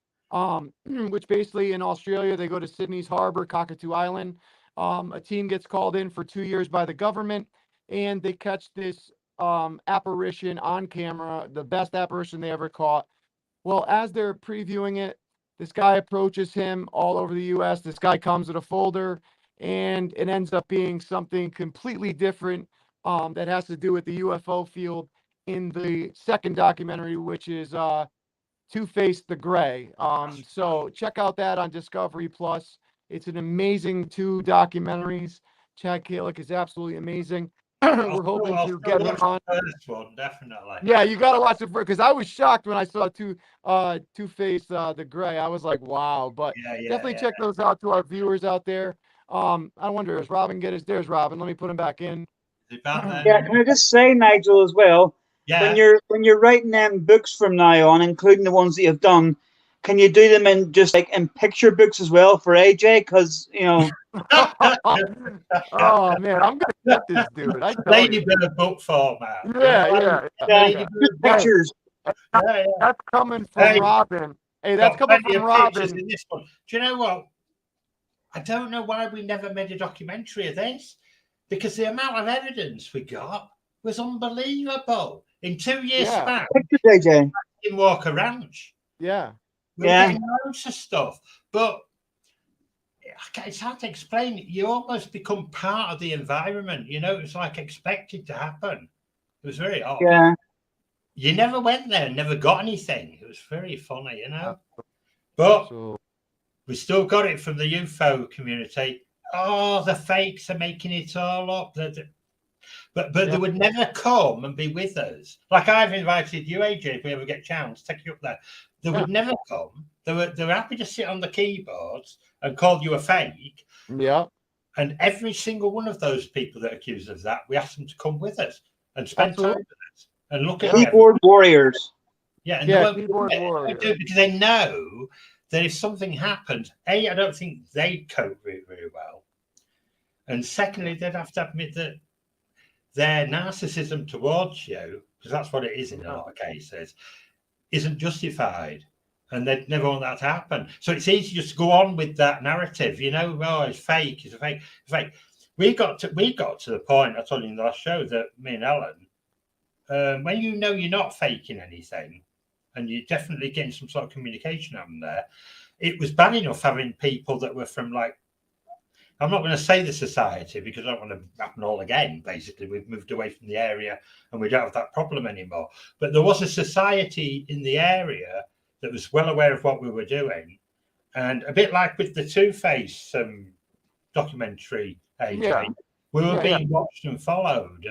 which basically in Australia, they go to Sydney's Harbor, Cockatoo Island. A team gets called in for 2 years by the government, and they catch this apparition on camera, the best apparition they ever caught. Well, as they're previewing it, this guy approaches him all over the U.S. This guy comes with a folder, and it ends up being something completely different that has to do with the UFO field in the second documentary, which is Two-Face the Gray. So check out that on Discovery Plus. It's an amazing 2 documentaries. Chad Kalick is absolutely amazing. We're hoping to get him on. This one, definitely. Yeah, you got to watch it because I was shocked when I saw Two-Face the Gray. I was like, wow. But definitely check those out to our viewers out there. I wonder, is Robin get his? There's Robin. Let me put him back in. Yeah, can I just say, Nigel, as well? Yeah. When you're writing them books from now on, including the ones that you've done, can you do them in just like in picture books as well for AJ? Because Oh man, I'm gonna get this dude. Lady Bird book format. Yeah. Pictures. That's coming from Robin. Hey, that's coming from Robin. In this one. Do you know what? I don't know why we never made a documentary of this, because the amount of evidence we got was unbelievable. In 2 years span, Pictures, AJ. in Walker Ranch. Yeah. We're getting loads of stuff, but it's hard to explain. You almost become part of the environment. It's like expected to happen. It was very odd. Yeah. You never went there, never got anything. It was very funny, But we still got it from the UFO community. Oh, the fakes are making it all up. But they would never come and be with us. Like I've invited you, AJ, if we ever get a chance, take you up there. They would never come. They were happy to sit on the keyboards and call you a fake. Yeah. And every single one of those people that accused us of that, we asked them to come with us and spend time with us and look at keyboard warriors. Yeah, and keyboard warriors. Because they know that if something happened, I don't think they'd cope with it very well. And secondly, they'd have to admit that their narcissism towards you, because that's what it is in a lot of cases, isn't justified, and they'd never want that to happen. So it's easy just to go on with that narrative, oh, it's fake, it's a fake, it's fake. We got to the point, I told you in the last show, that me and Ellen, when you're not faking anything, and you're definitely getting some sort of communication on there, it was bad enough having people that were from I'm not going to say the society because I don't want to happen all again. Basically, we've moved away from the area and we don't have that problem anymore. But there was a society in the area that was well aware of what we were doing. And a bit like with the Two-Face documentary, AJ, we were being watched and followed.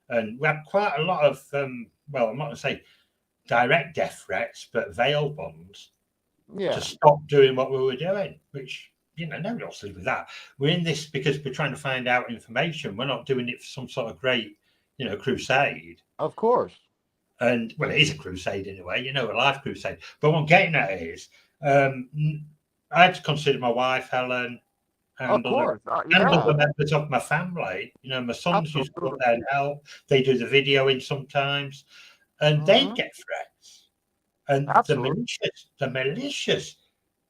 And we had quite a lot of, I'm not going to say direct death threats, but veiled ones to stop doing what we were doing, which... nobody else is with that. We're in this because we're trying to find out information. We're not doing it for some sort of great, crusade. Of course. And, well, it is a crusade in a way, a life crusade. But what I'm getting at is, I had to consider my wife, Helen, and other members of my family. My sons used to go there and help. They do the videoing sometimes. And they get threats. And the malicious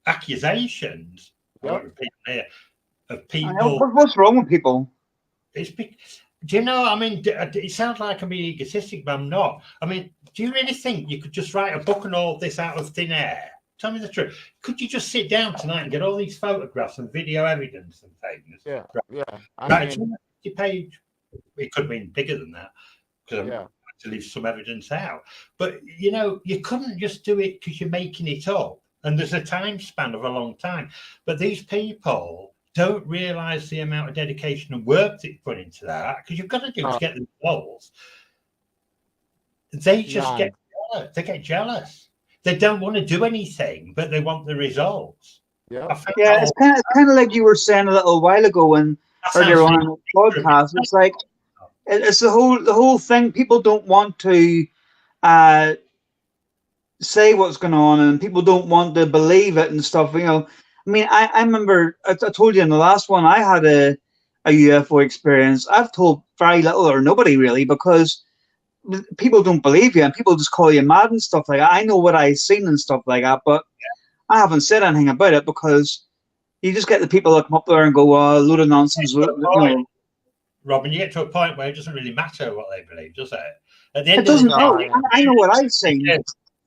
accusations of people. What's wrong with people? It sounds like I'm being egotistic, but I'm not. Do you really think you could just write a book and all this out of thin air? Tell me the truth. Could you just sit down tonight and get all these photographs and video evidence and things? Yeah. Right, 50 page. It could have been bigger than that because to leave some evidence out. But, you know, you couldn't just do it because you're making it up. And there's a time span of a long time. But these people don't realise the amount of dedication and work that you put into that, because you've got to do to get the results. They just get jealous. They get jealous. They don't want to do anything, but they want the results. Yeah, it's kind of like you were saying a little while ago when earlier on in the podcast. It's like it's the whole thing. People don't want to say what's going on, and people don't want to believe it and stuff. You know, I mean, I remember I told you in the last one I had a UFO experience. I've told very little or nobody really because people don't believe you and people just call you mad and stuff like that. I know what I've seen and stuff like that, but I haven't said anything about it because you just get the people that come up there and go, a load of nonsense. Robin, you get to a point where it doesn't really matter what they believe, does it? At the end it doesn't. I know what I've seen.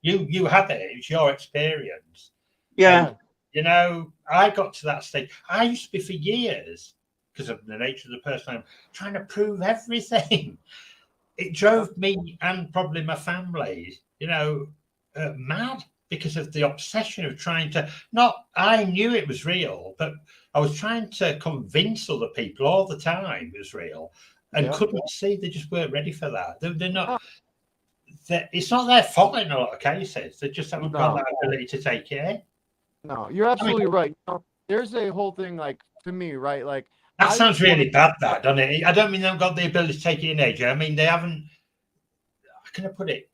You had it. It's your experience. Yeah. And, you know, I got to that stage. I used to be for years, because of the nature of the person I'm trying to prove everything. It drove me and probably my family, you know, mad because of the obsession of trying to I knew it was real, but I was trying to convince other people all the time it was real and couldn't see. They just weren't ready for that. They're not. It's not their fault in a lot of cases. They just haven't got that ability to take it in. No, you're absolutely right. You know, there's a whole thing, like, to me, right? Like, that sounds really bad, that, doesn't it? I don't mean they've got the ability to take it in, AJ. I mean, they haven't. How can I put it?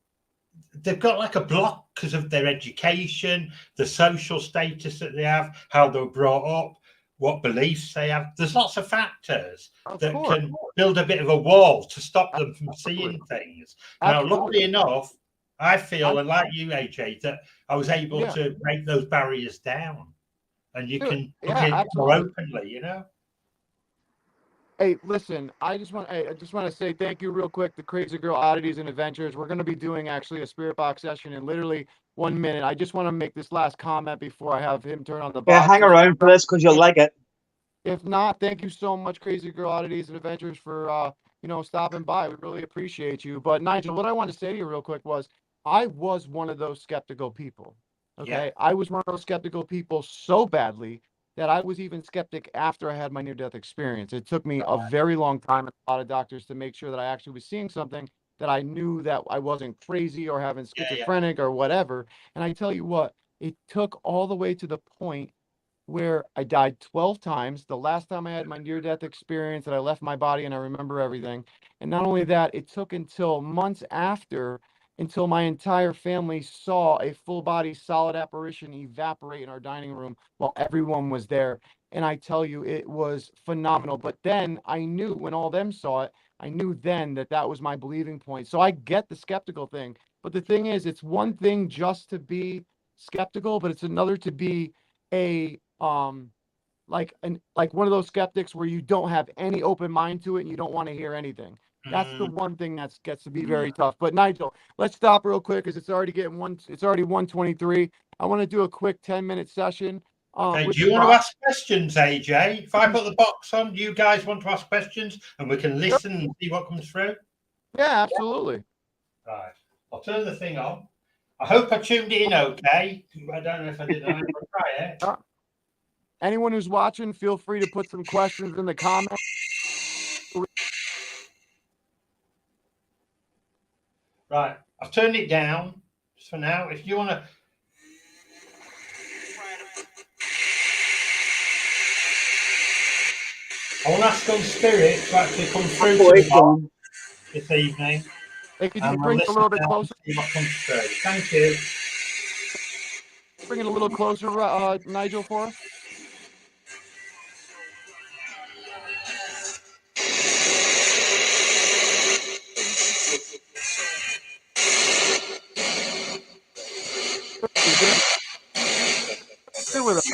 They've got like a block because of their education, the social status that they have, how they were brought up, what beliefs they have. There's lots of factors that can build a bit of a wall to stop them from seeing things. Now, luckily enough, I feel, and like you, AJ, that I was able to break those barriers down. And you can look at it more openly, you know? Hey, listen, I just want to say thank you real quick to Crazy Girl Oddities and Adventures. We're going to be doing actually a spirit box session in literally 1 minute. I just want to make this last comment before I have him turn on the box. Yeah, hang around for this because you'll like it. If not, thank you so much, Crazy Girl Oddities and Adventures, for you know, stopping by. We really appreciate you. But Nigel, what I wanted to say to you real quick was I was one of those skeptical people. Okay, I was one of those skeptical people so badly that I was even skeptic after I had my near-death experience. It took me a very long time and a lot of doctors to make sure that I actually was seeing something that I knew that I wasn't crazy or having schizophrenic or whatever. And I tell you what, it took all the way to the point where I died 12 times. The last time I had my near-death experience that I left my body and I remember everything. And not only that, it took until months after until my entire family saw a full-body solid apparition evaporate in our dining room while everyone was there. And I tell you, it was phenomenal. But then I knew when all them saw it, I knew then that that was my believing point. So I get the skeptical thing. But the thing is, it's one thing just to be skeptical, but it's another to be a like one of those skeptics where you don't have any open mind to it and you don't want to hear anything. That's the one thing that gets to be very tough. But Nigel, let's stop real quick because it's already 1:23. I want to do a quick 10-minute session. Okay, do you want to ask questions, AJ? If I put the box on, do you guys want to ask questions and we can listen and see what comes through? Yeah, absolutely. Right. I'll turn the thing on. I hope I tuned it in okay. I don't know if I did. I'm going to try it. Anyone who's watching, feel free to put some questions in the comments. Right, I've turned it down just for now. If you want to, I want to ask on spirit to actually come through to the box this evening. Hey, could you bring it a little bit closer? See what comes through. Thank you. Bring it a little closer, Nigel, for us. Stay with us.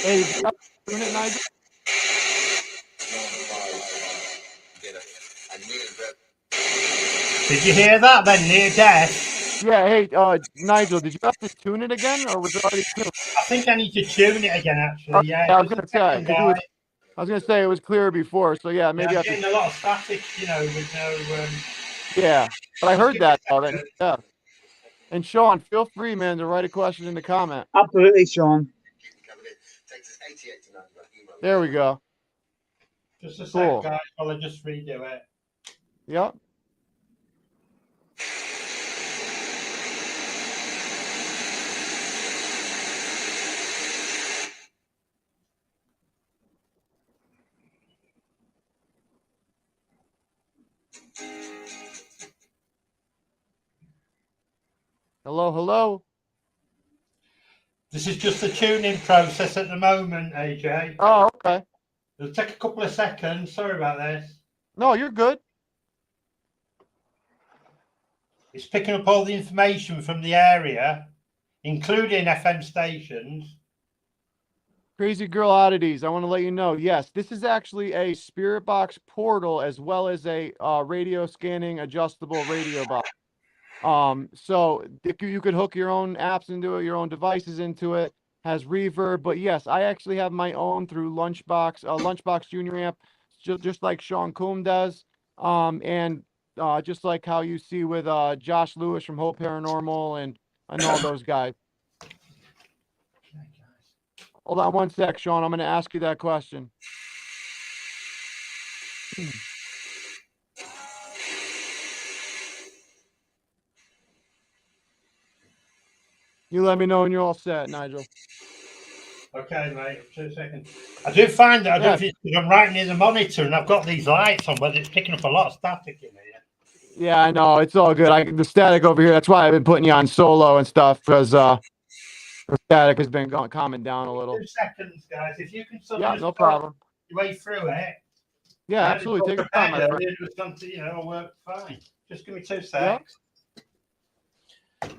Hey, Nigel. Did you hear that then? Near death. Yeah, hey, Nigel, did you have to tune it again, or was it already tuned? I think I need to tune it again, actually. Okay, Yeah, I was just gonna a say, second, 'cause guys. I was gonna say it was clearer before, so yeah, Yeah, maybe I'm I have getting to. a lot of static, you know, with no. Yeah, but I Just heard give me that a though. That second. yeah. And Sean, feel free, man, to write a question in the comment. Absolutely, Sean. There we go. Just a Cool. sec, guys, while I just redo it. Yep. Hello, hello. This is just the tuning process at the moment, AJ. Oh, okay. It'll take a couple of seconds. Sorry about this. No, you're good. It's picking up all the information from the area, including FM stations. Crazy Girl Oddities, I want to let you know, yes, this is actually a Spirit Box portal as well as a radio scanning adjustable radio box. So you could hook your own apps into it, your own devices into it, has reverb, but yes, I actually have my own through Lunchbox Junior Amp, just like Sean Coombe does. And just like how you see with Josh Lewis from Hope Paranormal and all those guys. Hold on one sec, Sean. I'm going to ask you that question. You let me know when you're all set, Nigel. Okay, mate. 2 seconds. I do find that I don't know if it's because I'm right near the monitor and I've got these lights on, but it's picking up a lot of static in here. Yeah, I know. It's all good. The static over here, that's why I've been putting you on solo and stuff, because the static has been calming down a little. 2 seconds, guys. If you can sort of Yeah, just no problem. your way through it. Yeah, absolutely. Take your time, my friend. It was something, you know, it'll work fine. Just give me 2 seconds.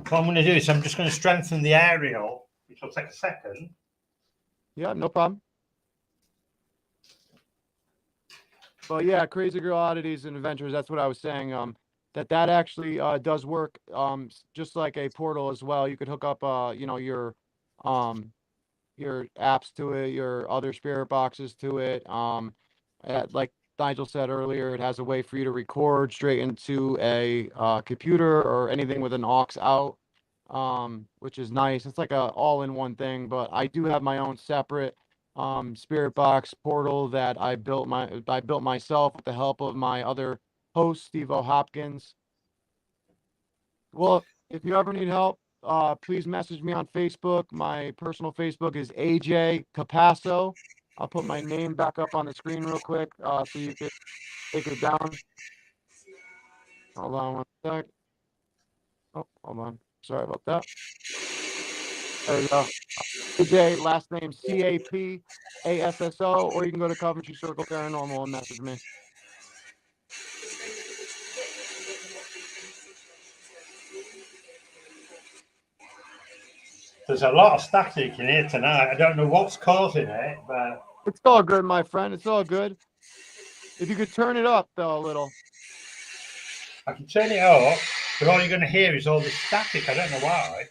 What I'm going to do is I'm just going to strengthen the aerial, which will take a second. Yeah, no problem. But yeah, Crazy Girl Oddities and Adventures, that's what I was saying. That actually does work just like a portal as well. You could hook up you know, your apps to it, your other spirit boxes to it. Like Nigel said earlier, it has a way for you to record straight into a computer or anything with an aux out, which is nice. It's like a all-in-one thing, but I do have my own separate spirit box portal that I built myself with the help of my other host, Steve O. Hopkins. Well, if you ever need help, please message me on Facebook. My personal Facebook is AJ Capasso. I'll put my name back up on the screen real quick so you can take it down. Hold on one sec. Oh, hold on. Sorry about that. There we go. AJ, last name Capasso, or you can go to Coventry Circle Paranormal and message me. There's a lot of static in here tonight. I don't know what's causing it, but it's all good, my friend. It's all good. If you could turn it up though a little. I can turn it up, but all you're going to hear is all this static. I don't know why.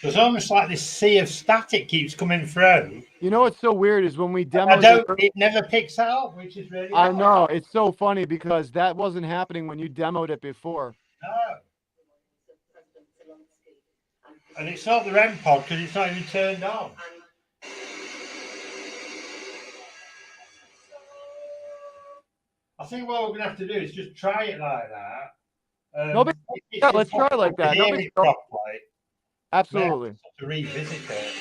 There's almost like this sea of static keeps coming through. You know what's so weird is when we demo it never picks that up, which is really I know. It's so funny because that wasn't happening when you demoed it before. No. And it's not the REM-Pod because it's not even turned on. I think what we're going to have to do is just try it like that. Yeah, let's try it like that. Properly. Absolutely. To revisit it.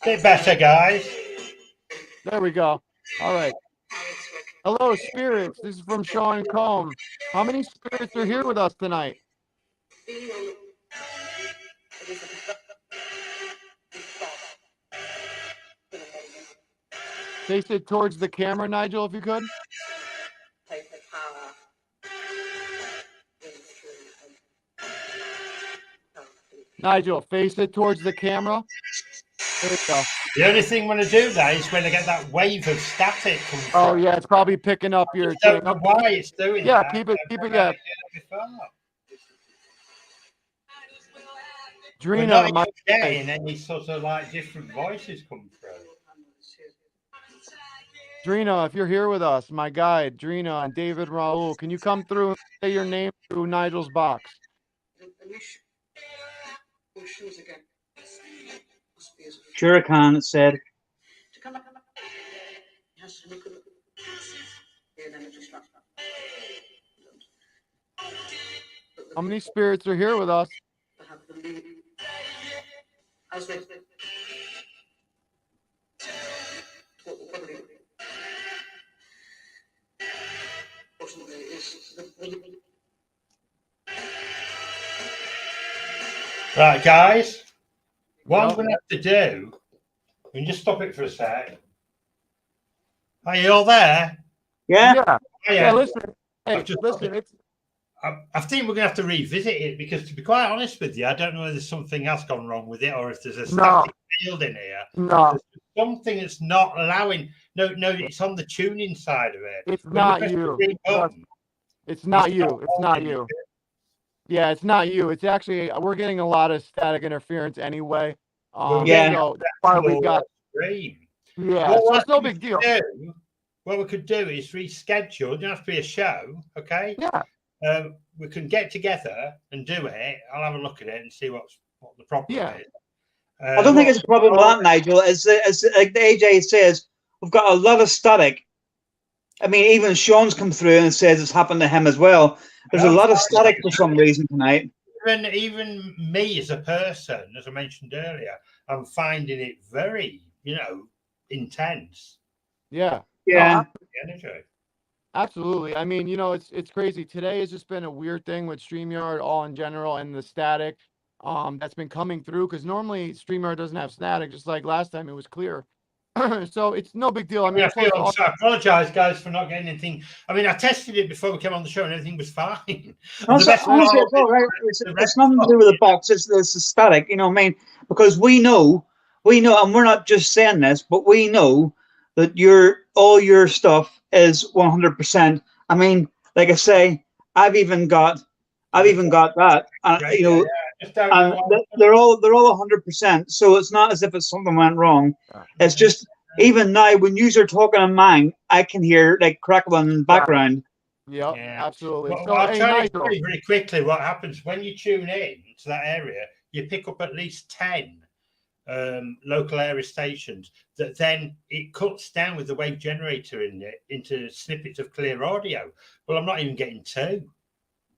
Bit better, guys. There we go. All right. Hello, spirits. This is from Sean Combs. How many spirits are here with us tonight? Face it towards the camera, Nigel, if you could. Take the power. Nigel, face it towards the camera. There you go. The only thing when I do that is when I get that wave of static come through. Oh yeah, it's probably picking up your I don't thing. know why it's doing Yeah, that. keep it, yeah. We're Drina, not my even getting any sort of like different voices come through. Drina, if you're here with us, my guy, Drina and David Raul, can you come through and say your name through Nigel's box? Sure, I can. It said. How many spirits are here with us? Right, guys. What I'm going to have to do, we can just stop it for a sec. Are you all there? Yeah. Yeah. Listen, hey, listen. I think we're going to have to revisit it because, to be quite honest with you, I don't know if there's something else gone wrong with it or if there's a static field in here. No. There's something that's not allowing. No, it's on the tuning side of it. It's not you. It's not you. It's not you. Yeah, it's not you. It's actually, we're getting a lot of static interference anyway. Yeah. So that's why we got. Yeah, so it's no big deal. What we could do is reschedule. It doesn't have to be a show, okay? Yeah. We can get together and do it. I'll have a look at it and see what the problem is. I don't think it's a problem with that, Nigel. As like the AJ says, we've got a lot of static. I mean, even Sean's come through and says it's happened to him as well. There's a lot of static for some reason tonight. Even me as a person, as I mentioned earlier, I'm finding it very, intense. Yeah. Yeah. Absolutely. I mean, it's crazy. Today has just been a weird thing with StreamYard all in general and the static that's been coming through, because normally StreamYard doesn't have static, just like last time it was clear. So it's no big deal. I mean, I apologize, guys, for not getting anything. I mean, I tested it before we came on the show and everything was fine. Honestly, it's all right. It's nothing to do with the box. It's the static, I mean, because we know, and we're not just saying this, but we know that all your stuff is 100%. I mean, like I say, I've even got that, and they're all 100%. So it's not as if it's something went wrong. It's just even now when you are talking on mine, I can hear like crackling in the background. Yep, absolutely. Well, so I'll tell you very quickly what happens when you tune in to that area. You pick up at least 10 local area stations that then it cuts down with the wave generator in it into snippets of clear audio. Well, I'm not even getting 2.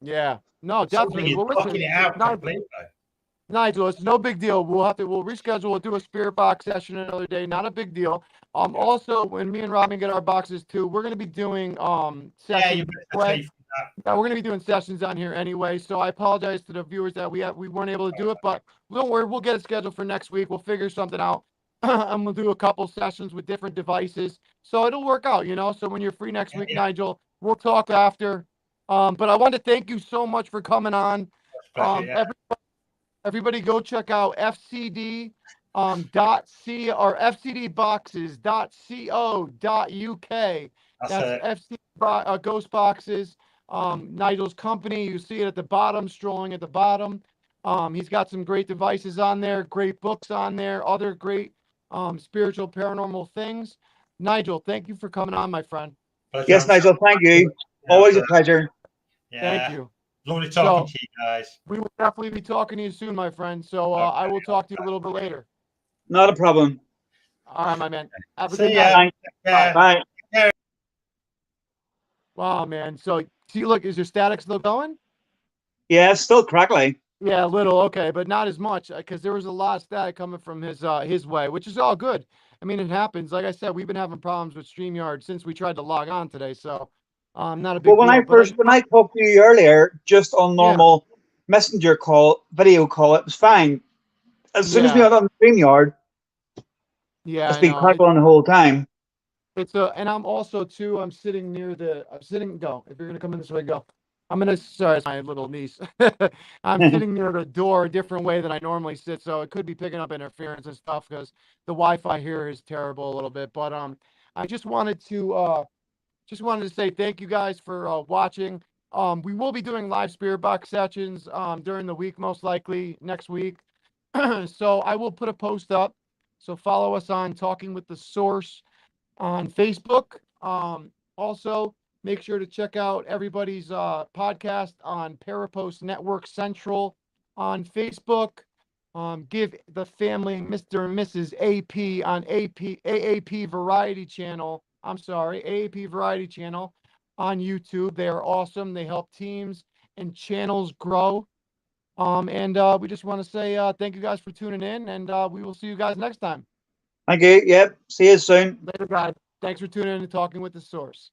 Yeah, no, definitely. Well, listen, it out completely. Nigel, it's no big deal. We'll reschedule. We'll do a spirit box session another day. Not a big deal. Also, when me and Robin get our boxes too, we're going to be doing sessions. We're going to be doing sessions on here anyway. So I apologize to the viewers that we weren't able to do it, but don't worry, we'll get it scheduled for next week. We'll figure something out. And we'll do a couple sessions with different devices, so it'll work out. So when you're free next week, Nigel, we'll talk after. But I want to thank you so much for coming on. Everybody go check out FCD .c or fcdboxes.co.uk. That's FCD Ghost Boxes. Nigel's company. You see it at the bottom, strolling at the bottom. He's got some great devices on there, great books on there, other great spiritual paranormal things. Nigel, thank you for coming on, my friend. Pleasure. Yes, Nigel, thank you. Always a pleasure. Yeah. Thank you. Lovely talking to you guys. We will definitely be talking to you soon, my friend. So I will talk to you a little bit later. Not a problem. All right, my man. Have a See good ya. night. Bye. Wow, man. So see, look, is your static still going? Yeah, it's still crackly. Yeah, a little. Okay, but not as much, because there was a lot of static coming from his way, which is all good. I mean, it happens. Like I said, we've been having problems with StreamYard since we tried to log on today. So not a big deal. When I talked to you earlier, just on normal messenger call, video call, it was fine. As soon as we got on the StreamYard, it's been crackling the whole time. It's a, and I'm also too, I'm sitting near the, if you're gonna come in this way, go. Sorry, it's my little niece. I'm sitting near the door a different way than I normally sit, so it could be picking up interference and stuff because the Wi-Fi here is terrible a little bit. But I just wanted to say thank you guys for watching. We will be doing live spirit box sessions during the week, most likely next week. So I will put a post up. So follow us on Talking with the Source on Facebook. Also, make sure to check out everybody's podcast on Parapost Network Central on Facebook. Give the family Mr. and Mrs. AP on AAP Variety Channel. I'm sorry, AAP Variety Channel on YouTube. They are awesome. They help teams and channels grow. And we just want to say thank you guys for tuning in, and we will see you guys next time. Thank you. Yep. See you soon. Later, guys. Thanks for tuning in and Talking with the Source.